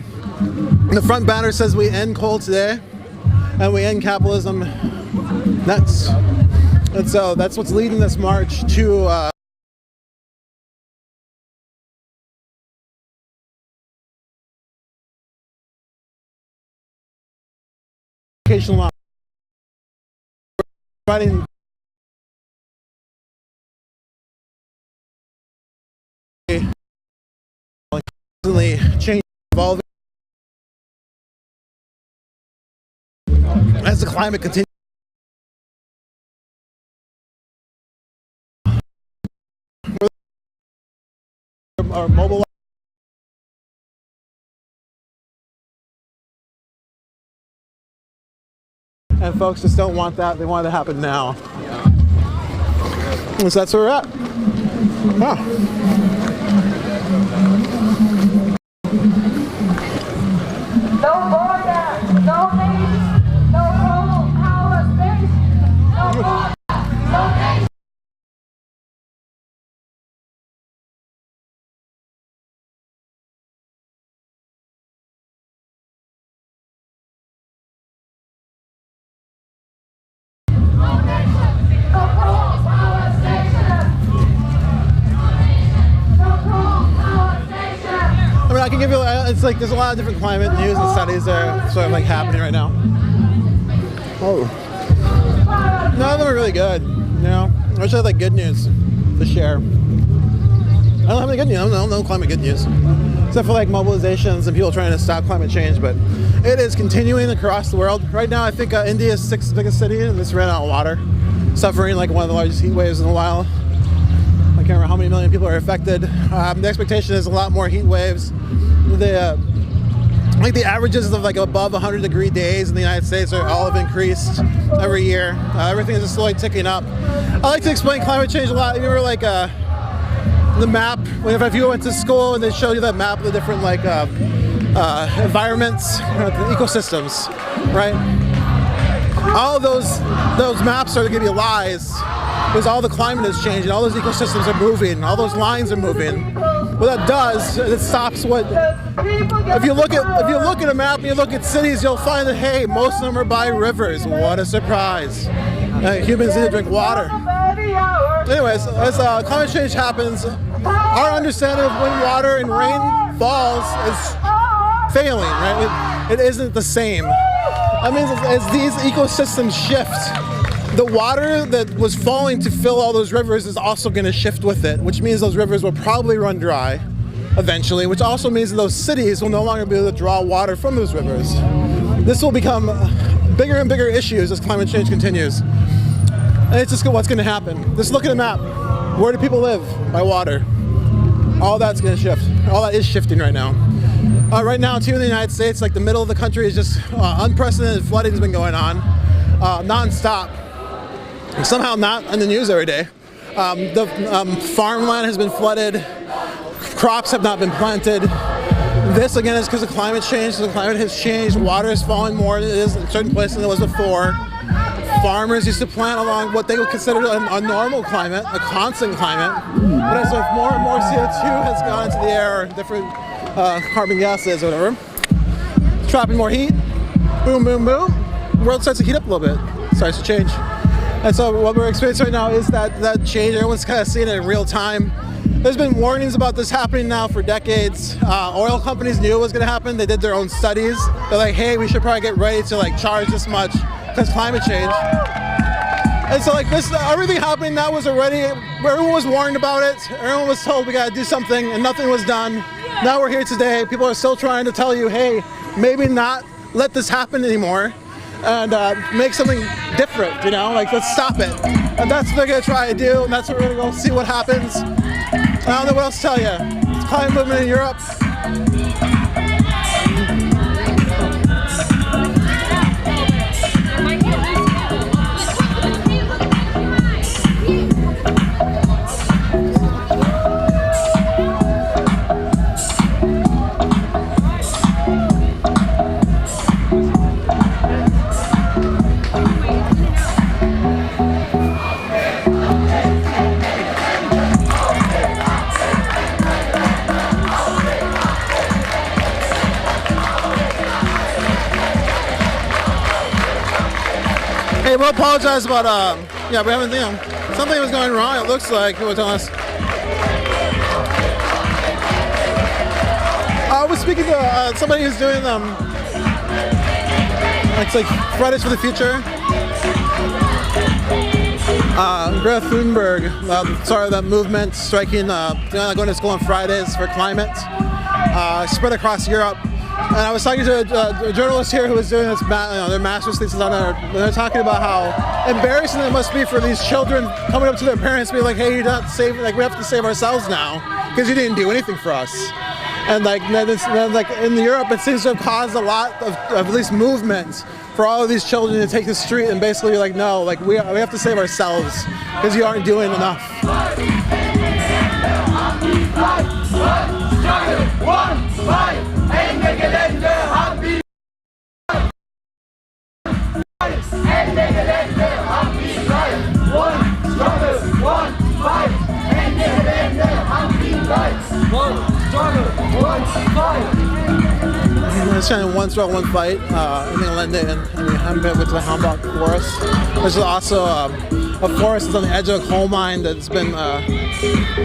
the front banner says we end coal today and we end capitalism next. And so that's what's leading this march to education law. Writing constantly changing, evolving as the climate continues. Our mobile and folks just don't want that. They want it to happen now. So that's where we're at. Wow. No border, no nation, no rule, power, space, no border, no nation. I mean, I can give you, it's like there's a lot of different climate news and studies that are sort of like happening right now. Oh. None of them are really good, you know? I wish I had like good news to share. I don't have any good news, I don't know climate good news. Except for like mobilizations and people trying to stop climate change, but it is continuing across the world. Right now, I think India is 6th biggest city and it's ran out of water. Suffering like one of the largest heat waves in a while. I can't remember how many million people are affected. The expectation is a lot more heat waves. Like the averages of like above 100-degree days in the United States are all have increased every year. Everything is just slowly ticking up. I like to explain climate change a lot. You remember like the map, if you went to school and they showed you that map of the different like environments, the ecosystems, right? All of those maps are going to give you lies because all the climate is changing, all those ecosystems are moving, all those lines are moving. What that does, it stops what. If you look at a map and you look at cities, you'll find that hey, most of them are by rivers. What a surprise! Humans need to drink water. Anyways, as climate change happens, our understanding of when water and rain falls is failing. Right? It isn't the same. That means as these ecosystems shift, the water that was falling to fill all those rivers is also going to shift with it, which means those rivers will probably run dry eventually, which also means that those cities will no longer be able to draw water from those rivers. This will become bigger and bigger issues as climate change continues. And it's just what's going to happen. Just look at a map. Where do people live? By water. All that's going to shift. All that is shifting right now. Right now, too, in the United States, like the middle of the country is just unprecedented flooding has been going on, non-stop. Somehow not on the news every day. Farmland has been flooded. Crops have not been planted. This again is because of climate change. So the climate has changed. Water is falling more than it is in certain places than it was before. Farmers used to plant along what they would consider a normal climate, a constant climate. But as more and more CO2 has gone into the air, or different carbon gases or whatever, trapping more heat, boom, boom, boom, the world starts to heat up a little bit, starts to change. And so what we're experiencing right now is that change. Everyone's kind of seeing it in real time. There's been warnings about this happening now for decades. Oil companies knew it was going to happen. They did their own studies. They're like, hey, we should probably get ready to like charge this much because climate change. And so like this, everything happening now was already, everyone was warned about it. Everyone was told we got to do something and nothing was done. Now we're here today. People are still trying to tell you, hey, maybe not let this happen anymore and make something different, you know, like let's stop it. And that's what they're going to try to do. And that's what we're going to go see what happens. I don't know what else to tell you. It's climate movement in Europe. Hey, we'll apologize about, yeah, we haven't, you know, something was going wrong, it looks like, it was telling us. I was speaking to somebody who's doing, it's like Fridays for the Future. Greta Thunberg, sorry, that movement striking, going to school on Fridays for climate, spread across Europe. And I was talking to a journalist here who was doing this, their master's thesis on it. And they're talking about how embarrassing it must be for these children coming up to their parents, being like, "Hey, you're not saving. Like, we have to save ourselves now because you didn't do anything for us." And like in Europe, it seems to have caused a lot of at least movement for all of these children to take the street and basically be like, "No, like we have to save ourselves because you aren't doing enough." Ende Gelände haben wir Ende Gelände haben wir One struggle, one fight. Ende Gelände haben wir One struggle, one fight. It's kind of one struggle, one fight. Ende Gelände and Hamburg with the Hamburg forest. There's also a forest that's on the edge of a coal mine that's been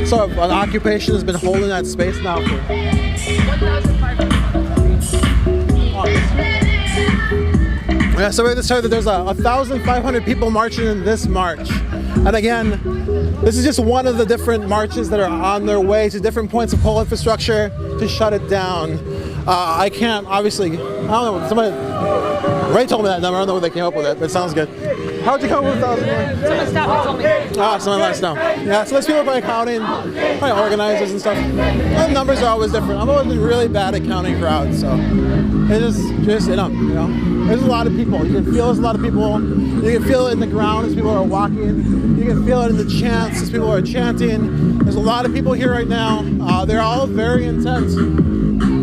sort of an occupation that's been holding that space now for 1,500. Yeah, so we're just told that there's 1,500 people marching in this march. And again, this is just one of the different marches that are on their way to different points of coal infrastructure to shut it down. I can't, obviously, I don't know, somebody, Ray told me that number, I don't know where they came up with it, but it sounds good. How'd you come up with 1,000? Someone stopped and told me. Ah, someone let us know. Yeah, so there's people probably counting, probably organizers and stuff. The numbers are always different. I've always been really bad at counting crowds, so it's just you know. There's a lot of people. You can feel there's a lot of people. You can feel it in the ground as people are walking. You can feel it in the chants as people are chanting. There's a lot of people here right now. They're all very intent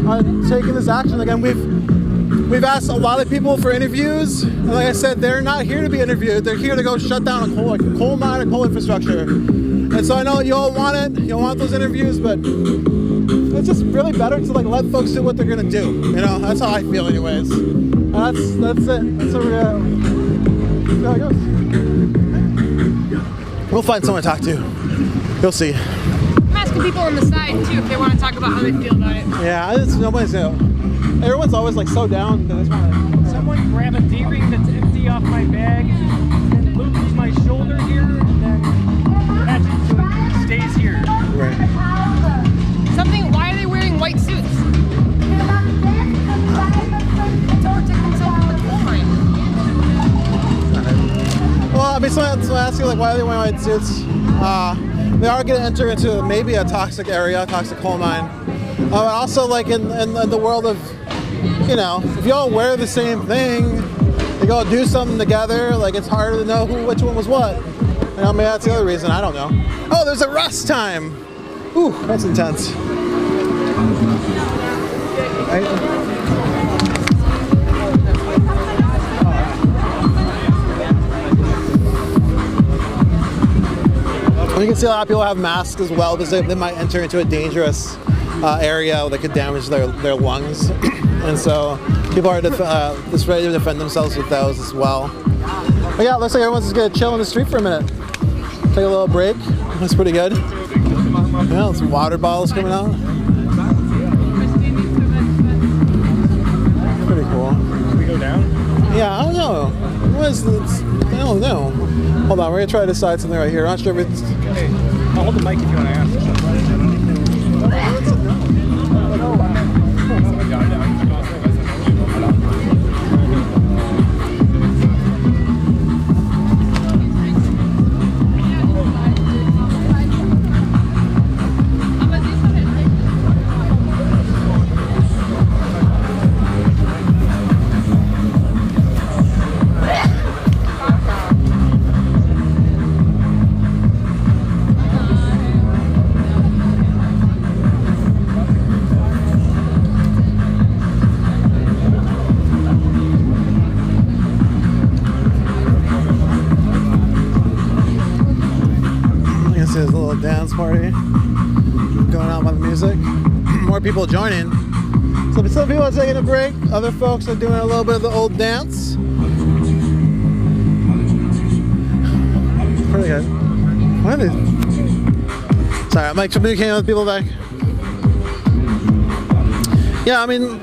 on taking this action. Again, we've asked a lot of people for interviews, and like I said, they're not here to be interviewed. They're here to go shut down a coal mine or coal infrastructure. And so I know you all want it. You all want those interviews, but it's just really better to like let folks do what they're gonna do. You know, that's how I feel, anyways. And that's it. That's how it goes. We'll find someone to talk to. You'll see. I'm asking people on the side too if they want to talk about how they feel about it. Yeah, nobody's everyone's always like so down. They just want to. Someone grab a D-ring that's empty off my bag and loopens my shoulder here and then attach it so it stays here. Right. Something. Why are they wearing white suits? To protect themselves from the coal mine. Well, I mean, someone ask you like, why are they wearing white suits? They are going to enter into maybe a toxic area, a toxic coal mine. Also, like in the world of, you know, if you all wear the same thing, you all do something together, like it's harder to know which one was what. You know, maybe that's the other reason, I don't know. Oh, there's a rest time! Ooh, that's intense. You can see a lot of people have masks as well because they might enter into a dangerous area that could damage their lungs. And so people are just ready to defend themselves with those as well. But yeah, it looks like everyone's just gonna chill in the street for a minute. Take a little break. That's pretty good. Yeah, some water bottles coming out. Pretty cool. Can we go down? Yeah, I don't know. What is this? I don't know. Hold on, we're gonna try to decide something right here. I'm not sure if it's. Hey, I'll hold the mic if you want to ask. There's a little dance party going on by the music. More people joining. So some people are taking a break. Other folks are doing a little bit of the old dance. Pretty good. What is? Sorry, I'm like communicating with people back. Yeah, I mean,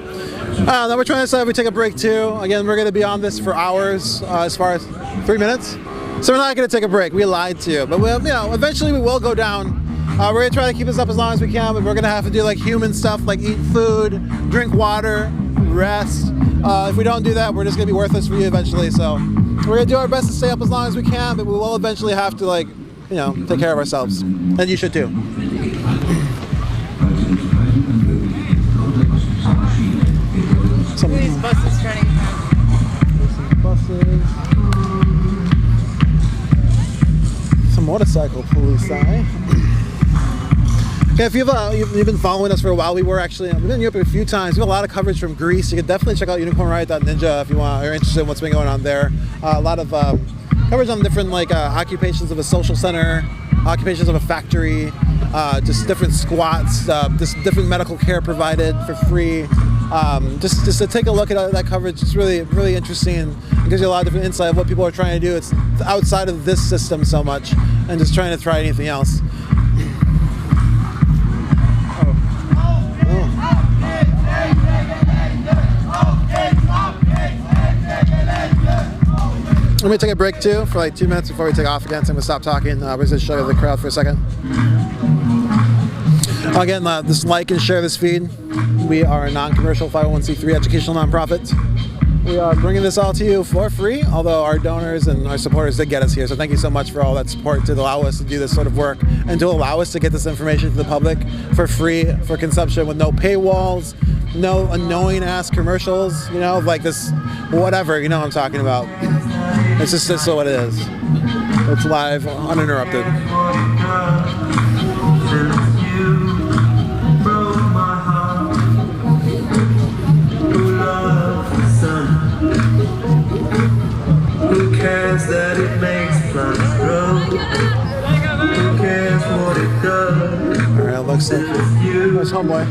now we're trying to decide if we take a break too. Again, we're going to be on this for hours, as far as 3 minutes. So we're not going to take a break. We lied to you. But we'll, you know, eventually we will go down. We're going to try to keep this up as long as we can, but we're going to have to do like human stuff like eat food, drink water, rest. If we don't do that, we're just going to be worthless for you eventually. So we're going to do our best to stay up as long as we can, but we will eventually have to, like, you know, take care of ourselves. And you should too. Look at these buses turning. Buses. Some motorcycle police eye. Okay, if you've been following us for a while, we've been in Europe a few times. We have a lot of coverage from Greece. You can definitely check out unicornriot.ninja if you are interested in what's been going on there. A lot of coverage on different like occupations of a social center, occupations of a factory, just different squats, just different medical care provided for free. Just to take a look at that coverage. It's really, really interesting. It gives you a lot of different insight of what people are trying to do. It's outside of this system so much, and just trying to try anything else. Let me take a break too for like 2 minutes before we take off again. So I'm gonna stop talking. We're just show you the crowd for a second. Again, just like and share this feed. We are a non-commercial 501c3 educational nonprofit. We are bringing this all to you for free, although our donors and our supporters did get us here. So thank you so much for all that support to allow us to do this sort of work and to allow us to get this information to the public for free, for consumption, with no paywalls, no annoying ass commercials, you know, like this, whatever, you know what I'm talking about. It's just what it is. It's live, uninterrupted. Who cares that it makes plants grow? Who cares what it does? Alright, looks like there's homeboy.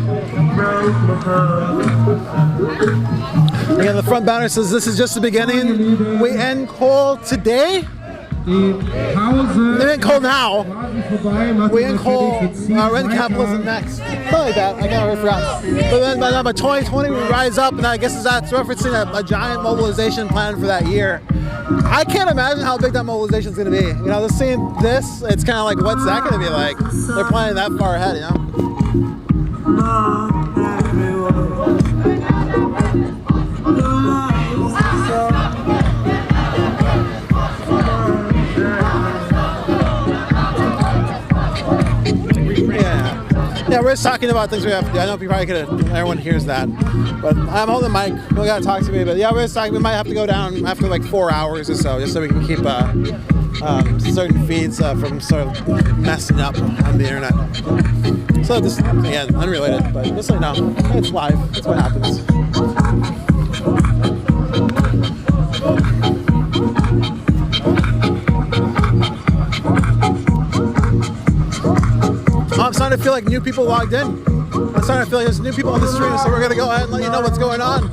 Again, the front banner says this is just the beginning. We end coal today. They didn't coal now. We end coal, rent capitalism next. Something like that. I already forgot. But then by 2020 we rise up, and I guess that's referencing a giant mobilization plan for that year. I can't imagine how big that mobilization is going to be. You know, just seeing this, it's kind of like, what's that going to be like? They're planning that far ahead, you know? Yeah, Yeah, we're just talking about things we have to do. I know you probably everyone hears that, but I'm holding the mic. You gotta talk to me, but yeah, we're just talking. We might have to go down after like 4 hours or so, just so we can keep certain feeds from sort of messing up on the internet. So this, again, unrelated, but just so you know, it's live. That's what happens. I'm starting to feel like new people logged in. I'm starting to feel like there's new people on the stream, so we're going to go ahead and let you know what's going on.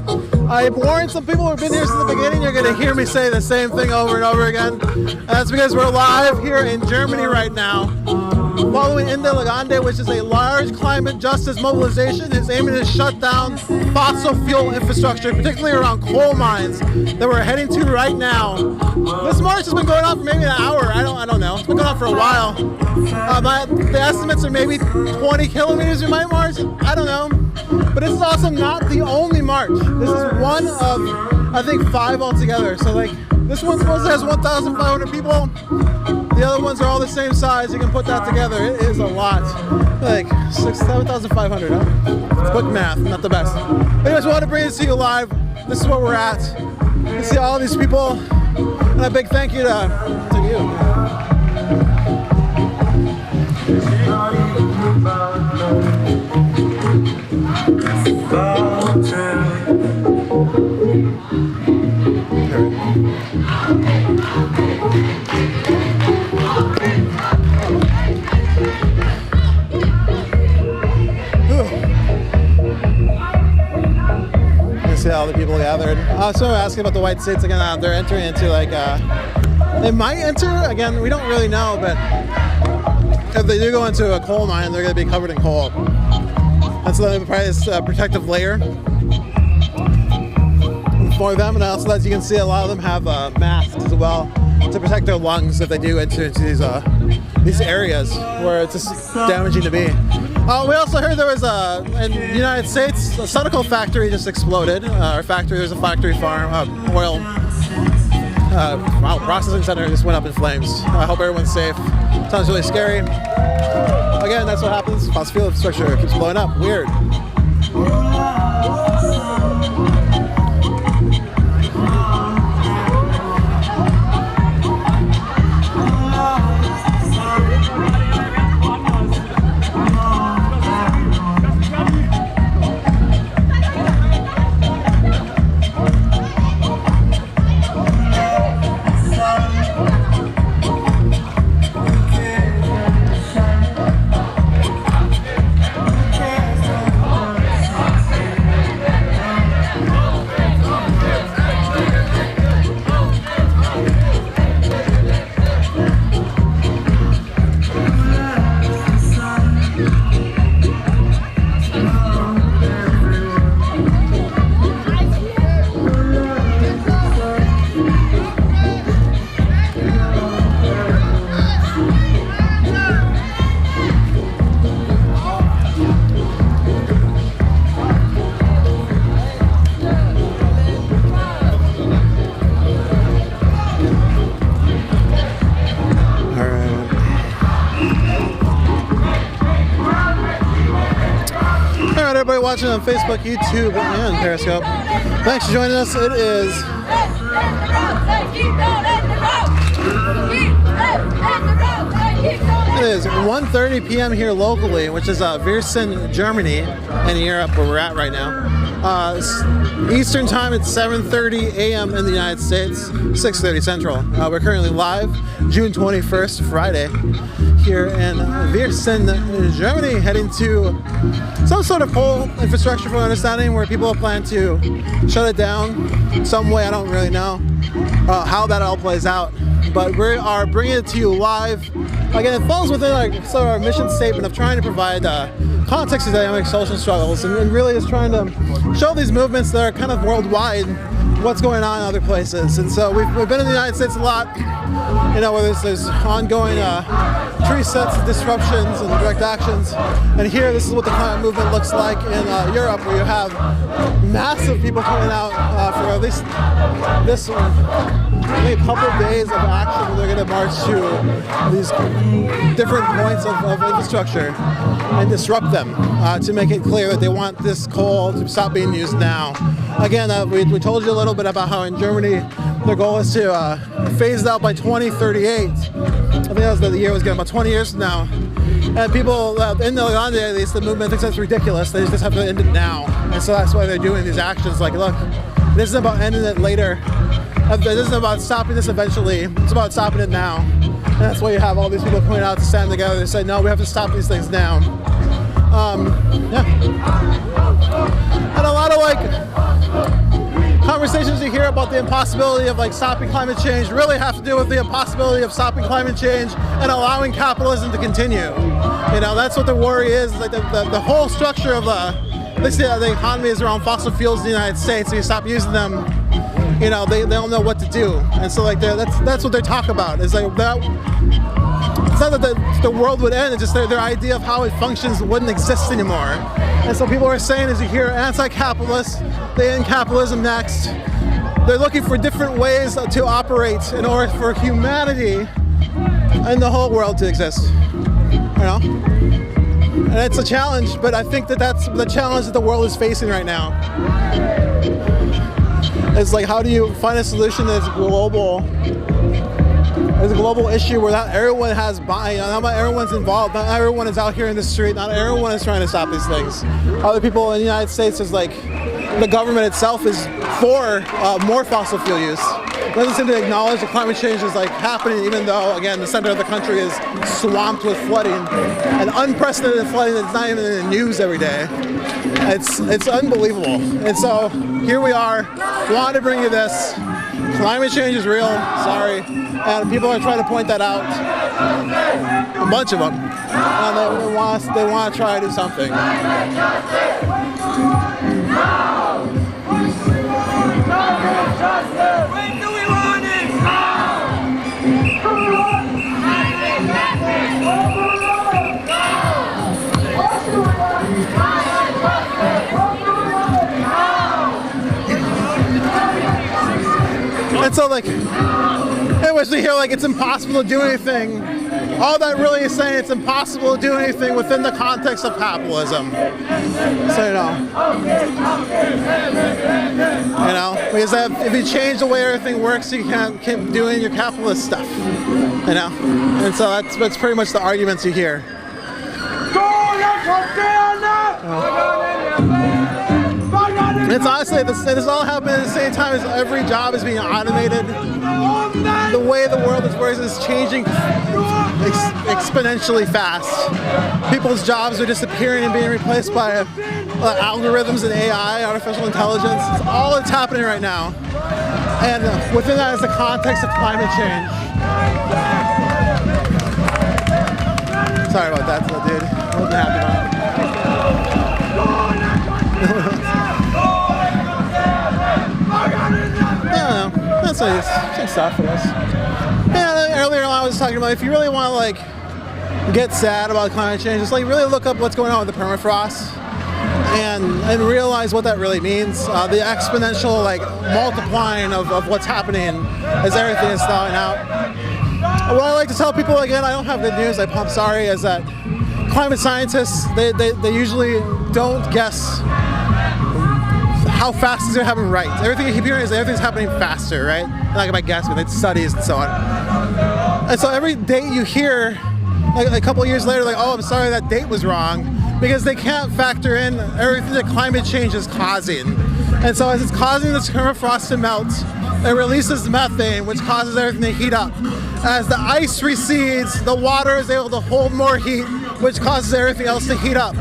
I warned some people who've been here since the beginning, you're going to hear me say the same thing over and over again. And that's because we're live here in Germany right now, following Ende Gelände, which is a large climate justice mobilization. It's aiming to shut down fossil fuel infrastructure, particularly around coal mines that we're heading to right now. This march has been going on for maybe an hour. I don't know. It's been going on for a while. The estimates are maybe 20 kilometers we might march. I don't know. But this is also not the only march. This is one of, I think, 5 altogether. So like, this one supposedly has 1,500 people. The other ones are all the same size. You can put that together. It is a lot. Like 7,500, huh? It's quick math, not the best. Anyways, we want to bring this to you live. This is where we're at. You see all these people. And a big thank you to you. See all the people gathered. So we're asking about the white states again. They're entering into like, they might enter, again, we don't really know, but if they do go into a coal mine, they're going to be covered in coal. And so they have probably this protective layer for them. And also, as you can see, a lot of them have masks as well to protect their lungs if they do enter into these areas where it's just damaging to be. We also heard there was in the United States, a medical factory just exploded. There's a factory farm, oil processing center just went up in flames. I hope everyone's safe. Sounds really scary. Again, that's what happens. Fossil fuel infrastructure keeps blowing up. Weird. Everybody watching on Facebook, YouTube, and Periscope. Thanks for joining us. It is 1:30 p.m. here locally, which is Viersen, Germany, in Europe, where we're at right now. Eastern time, it's 7:30 a.m. in the United States, 6:30 Central. We're currently live, June 21st, Friday, here in Viersen, Germany, heading to some sort of coal infrastructure, from understanding, where people plan to shut it down some way. I don't really know how that all plays out, but we are bringing it to you live. Again, it falls within sort of our mission statement of trying to provide context to dynamic social struggles, and really is trying to show these movements that are kind of worldwide what's going on in other places. And so we've been in the United States a lot, you know, where there's ongoing tree sets, disruptions, and direct actions. And here, this is what the climate movement looks like in Europe, where you have massive people coming out for at least this one. I think a couple of days of action. They're going to march to these different points of infrastructure and disrupt them to make it clear that they want this coal to stop being used now. Again, we told you a little bit about how in Germany their goal is to phase it out by 2038. I think that was the year was getting about 20 years from now. And people in Ende Gelände, at least, the movement thinks that's ridiculous. They just have to end it now. And so that's why they're doing these actions. Like, look, this isn't about ending it later. This isn't about stopping this eventually. It's about stopping it now. And that's why you have all these people coming out to stand together and say, no, we have to stop these things now. Yeah. And a lot of conversations you hear about the impossibility of stopping climate change really have to do with the impossibility of stopping climate change and allowing capitalism to continue. You know, that's what the worry is. Like the whole structure of the economy is around fossil fuels in the United States. So you stop using them, you know, they don't know what to do. And so that's what they talk about. It's like that. It's not that the world would end. It's just their idea of how it functions wouldn't exist anymore. And so people are saying, as you hear anti-capitalists, they end capitalism next. They're looking for different ways to operate in order for humanity and the whole world to exist. You know? And it's a challenge, but I think that's the challenge that the world is facing right now. It's like, how do you find a solution that's global? There's a global issue where not everyone has buy-in, not everyone's involved, not everyone is out here in the street, not everyone is trying to stop these things. Other people in the United States is like, the government itself is for more fossil fuel use. It doesn't seem to acknowledge that climate change is happening, even though, again, the center of the country is swamped with flooding, and unprecedented flooding that's not even in the news every day. It's unbelievable. And so here we are, wanted to bring you this. Climate change is real, sorry. And people are trying to point that out. A bunch of them. And they want to try to do something. When do we want it? And so anyways, we hear it's impossible to do anything. All that really is saying it's impossible to do anything within the context of capitalism. So you know, because if you change the way everything works, you can't keep doing your capitalist stuff. You know, and so that's pretty much the arguments you hear. It's honestly, this all happened at the same time as every job is being automated. The way the world is working is changing exponentially fast. People's jobs are disappearing and being replaced by algorithms and AI, artificial intelligence. It's all that's happening right now. And within that is the context of climate change. Sorry about that, dude. I wasn't happy about it. That's some stuff for us. Yeah, earlier I was talking about if you really want to get sad about climate change, just really look up what's going on with the permafrost and realize what that really means. The exponential multiplying of what's happening as everything is thawing out. What I like to tell people, again, I don't have good news, I'm sorry, is that climate scientists, they usually don't guess how fast is it happening right. Everything you keep hearing is everything's happening faster, right? Not by guessing, it's studies and so on. And so every date you hear, a couple of years later, oh, I'm sorry, that date was wrong, because they can't factor in everything that climate change is causing. And so as it's causing this permafrost to melt, it releases methane, which causes everything to heat up. As the ice recedes, the water is able to hold more heat, which causes everything else to heat up.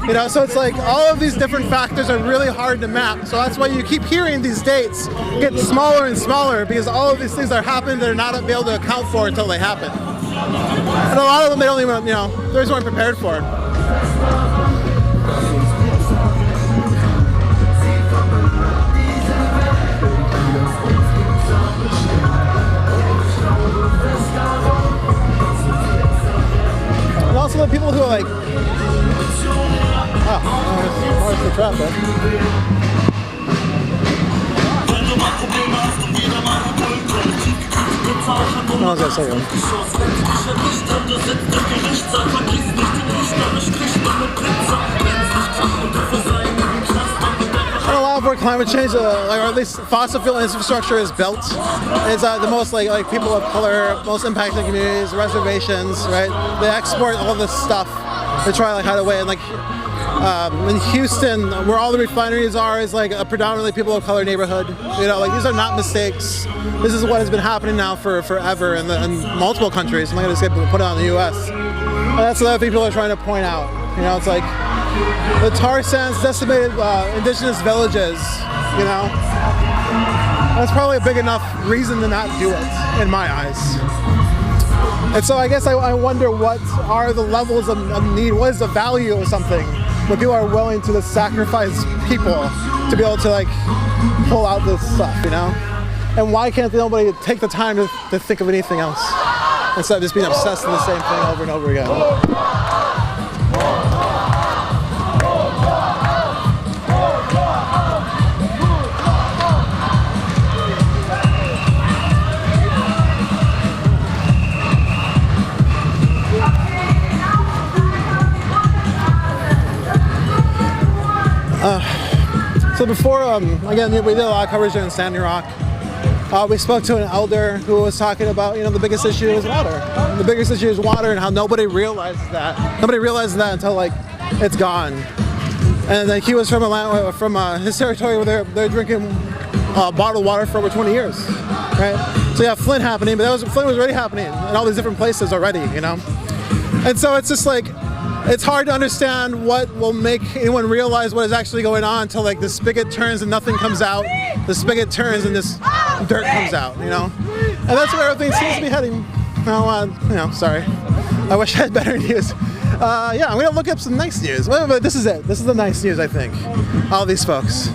You know, so it's all of these different factors are really hard to map. So that's why you keep hearing these dates get smaller and smaller, because all of these things are happening that are not able to account for until they happen. And a lot of them they don't even, they just weren't prepared for. And also the people who are the traffic. What was I saying? And a lot of where climate change, or at least fossil fuel infrastructure is built, is the most like people of color, most impacted communities, reservations, right? They export all this stuff. They try to hide away, and like in Houston, where all the refineries are, is like a predominantly people of color neighborhood. You know, like these are not mistakes. This is what has been happening now for forever in multiple countries. I'm not going to say put it on the U.S. And that's the other thing people are trying to point out. You know, it's like the tar sands decimated indigenous villages. You know, that's probably a big enough reason to not do it, in my eyes. And so I guess I wonder what are the levels of need, what is the value of something when people are willing to just sacrifice people to be able to like pull out this stuff, you know? And why can't nobody take the time to think of anything else instead of just being obsessed with the same thing over and over again? So before, again, we did a lot of coverage in Standing Rock. We spoke to an elder who was talking about, you know, the biggest issue is water. The biggest issue is water, and how nobody realizes that. Nobody realizes that until like it's gone. And like he was from his territory where they're drinking bottled water for over 20 years, right? So you have Flint happening, but Flint was already happening in all these different places already, you know. And so it's just like, it's hard to understand what will make anyone realize what is actually going on until like the spigot turns and nothing comes out. The spigot turns and this dirt comes out, you know? And that's where everything seems to be heading. Oh, you know, sorry. I wish I had better news. Yeah, I'm gonna look up some nice news. But this is it. This is the nice news, I think. All these folks.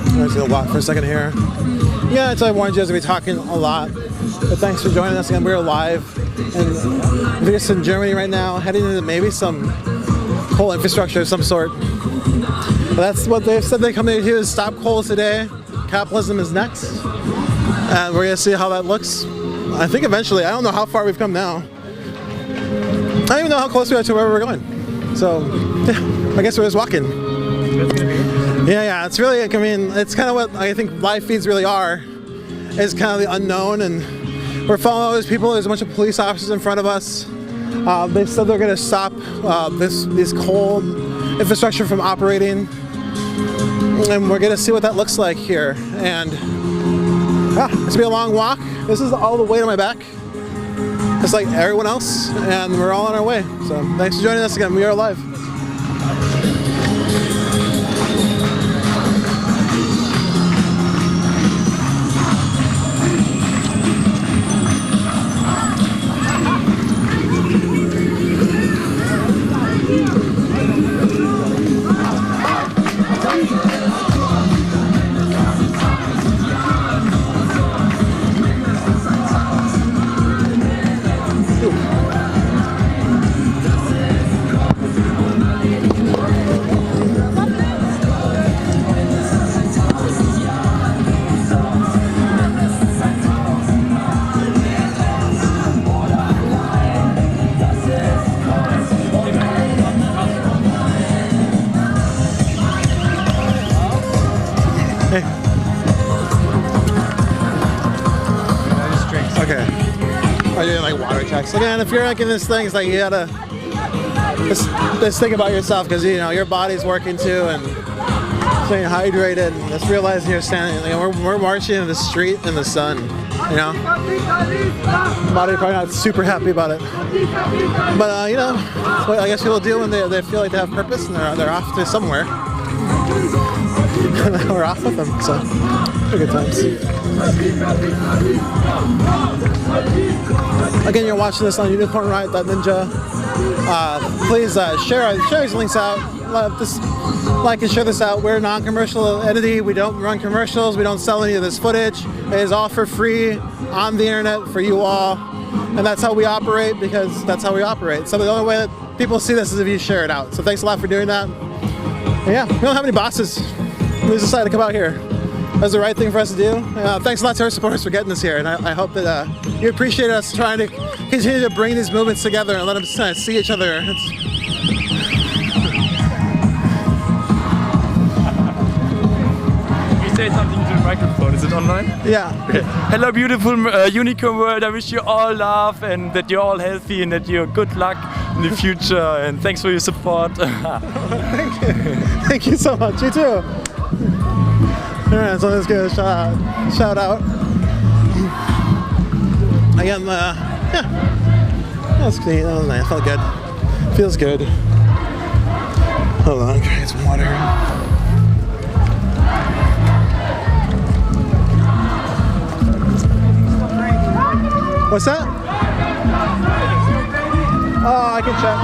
I'm just gonna walk for a second here. Yeah, I warned you guys to be talking a lot, but thanks for joining us again. We're live, and we're just in Germany right now, heading into maybe some coal infrastructure of some sort. But that's what they've said. They come in here to stop coal today. Capitalism is next, and we're gonna see how that looks. I think eventually. I don't know how far we've come now. I don't even know how close we are to where we're going. So, yeah, I guess we're just walking. Yeah, it's really, I mean, it's kind of what I think live feeds really are, is kind of the unknown, and we're following all these people. There's a bunch of police officers in front of us. They said they're going to stop this coal infrastructure from operating, and we're going to see what that looks like here. And yeah, it's going to be a long walk. This is all the way to my back, just like everyone else, and we're all on our way. So thanks for joining us again. We are live. Again, if you're like in this thing, it's like you gotta just think about yourself, because you know your body's working too, and staying hydrated. And just realizing you're standing, you know, we're marching in the street in the sun. You know, body probably not super happy about it, but you know, what I guess people do when they feel like they have purpose and they're off to somewhere. And then we're off with them, so pretty good times. Again, you're watching this on unicornriot.ninja. Please share these links out. Like and share this out. We're a non-commercial entity. We don't run commercials. We don't sell any of this footage. It is all for free on the internet for you all. And that's how we operate, because that's how we operate. So the only way that people see this is if you share it out. So thanks a lot for doing that. And yeah, we don't have any bosses. We just decided to come out here. That's the right thing for us to do. Thanks a lot to our supporters for getting us here. And I hope that you appreciate us trying to continue to bring these movements together and let them see each other. Say something to the microphone. Is it online? Yeah. Okay. Hello, beautiful unicorn world. I wish you all love and that you're all healthy and that you're good luck in the future. And thanks for your support. Thank you. Thank you so much. You too. All right, so let's give a shout out. Again, yeah, that was clean. That was nice. Felt good. Feels good. Hold on, get some water. What's that? Oh, I can check.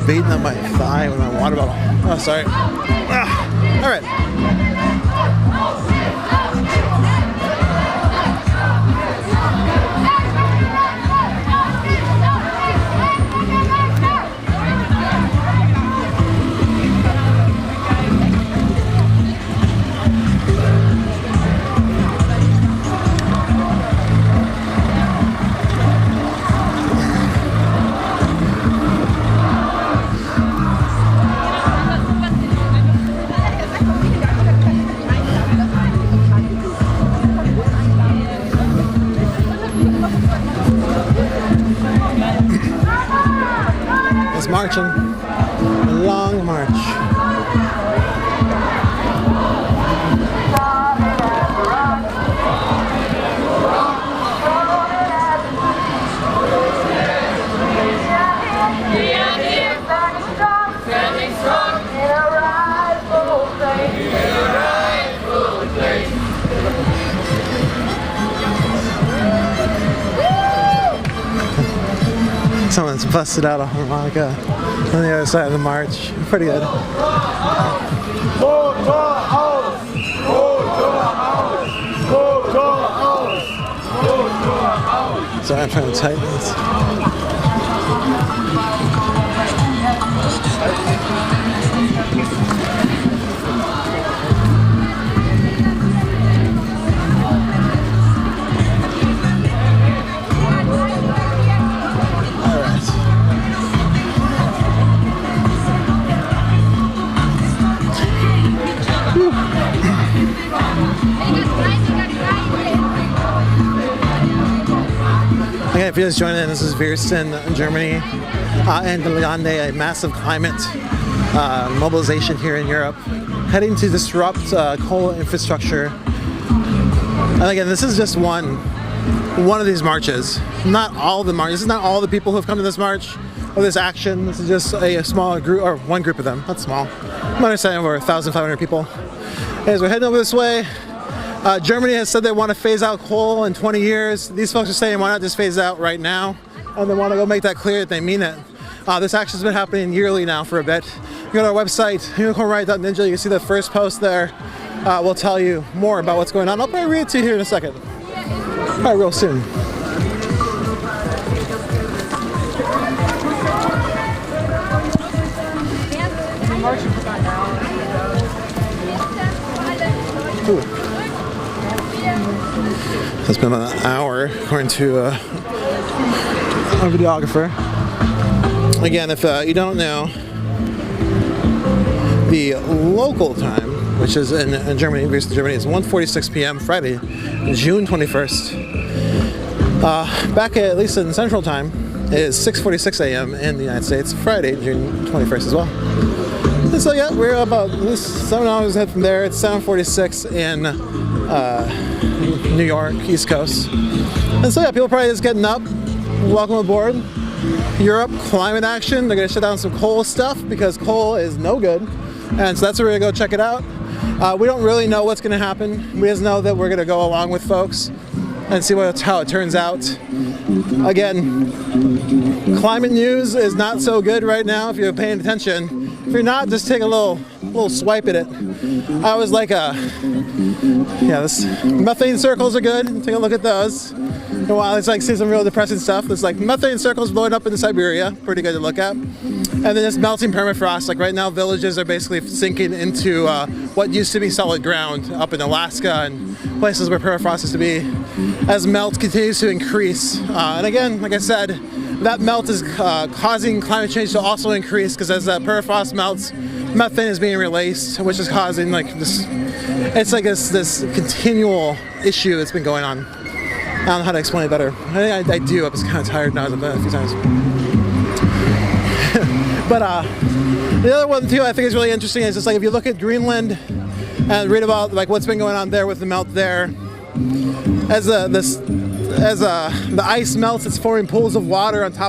Beating on my thigh with my water bottle. Oh, sorry. All right. Marching, a long march. Someone's busted out a harmonica on the other side of the march. Pretty good. Sorry, I'm trying to tighten this. Okay, if you're just joining in, this is Virsten, Germany, Ende Gelände, a massive climate mobilization here in Europe, heading to disrupt coal infrastructure. And again, this is just one of these marches. Not all the marches. This is not all the people who have come to this march or this action. This is just a smaller group, or one group of them. Not small. I'm understanding over 1,500 people. As we're heading over this way, Germany has said they want to phase out coal in 20 years. These folks are saying, why not just phase it out right now? And they want to go make that clear that they mean it. This action has been happening yearly now for a bit. You go to our website, unicornriot.ninja, you can see the first post there. We'll tell you more about what's going on. I'll probably read it to you here in a second. All right, real soon. Ooh. So it's been about an hour, according to our videographer. Again, if you don't know, the local time, which is in Germany, based in Germany, is 1:46 p.m. Friday, June 21st. Back at least in Central Time, it is 6:46 a.m. in the United States, Friday, June 21st as well. And so yeah, we're about at least 7 hours ahead from there. It's 7:46 in New York, East Coast. And so yeah, people are probably just getting up. Welcome aboard. Europe climate action. They're gonna shut down some coal stuff because coal is no good. And so that's where we're gonna go check it out. We don't really know what's gonna happen. We just know that we're gonna go along with folks and see how it turns out. Again, climate news is not so good right now if you're paying attention. If you're not, just take a little swipe at it. I was like this methane circles are good. Take a look at those. While it's like see some real depressing stuff. There's like methane circles blowing up into Siberia, pretty good to look at. And then it's melting permafrost. Like right now, villages are basically sinking into what used to be solid ground up in Alaska and places where permafrost used to be, as melt continues to increase. And again, like I said, that melt is causing climate change to also increase because as that permafrost melts, methane is being released, which is causing like this. It's like this continual issue that's been going on. I don't know how to explain it better. I do. I'm just kind of tired now. I've done it a few times. But the other one too I think is really interesting is just like if you look at Greenland and read about like what's been going on there with the melt there. As the ice melts, it's forming pools of water on top of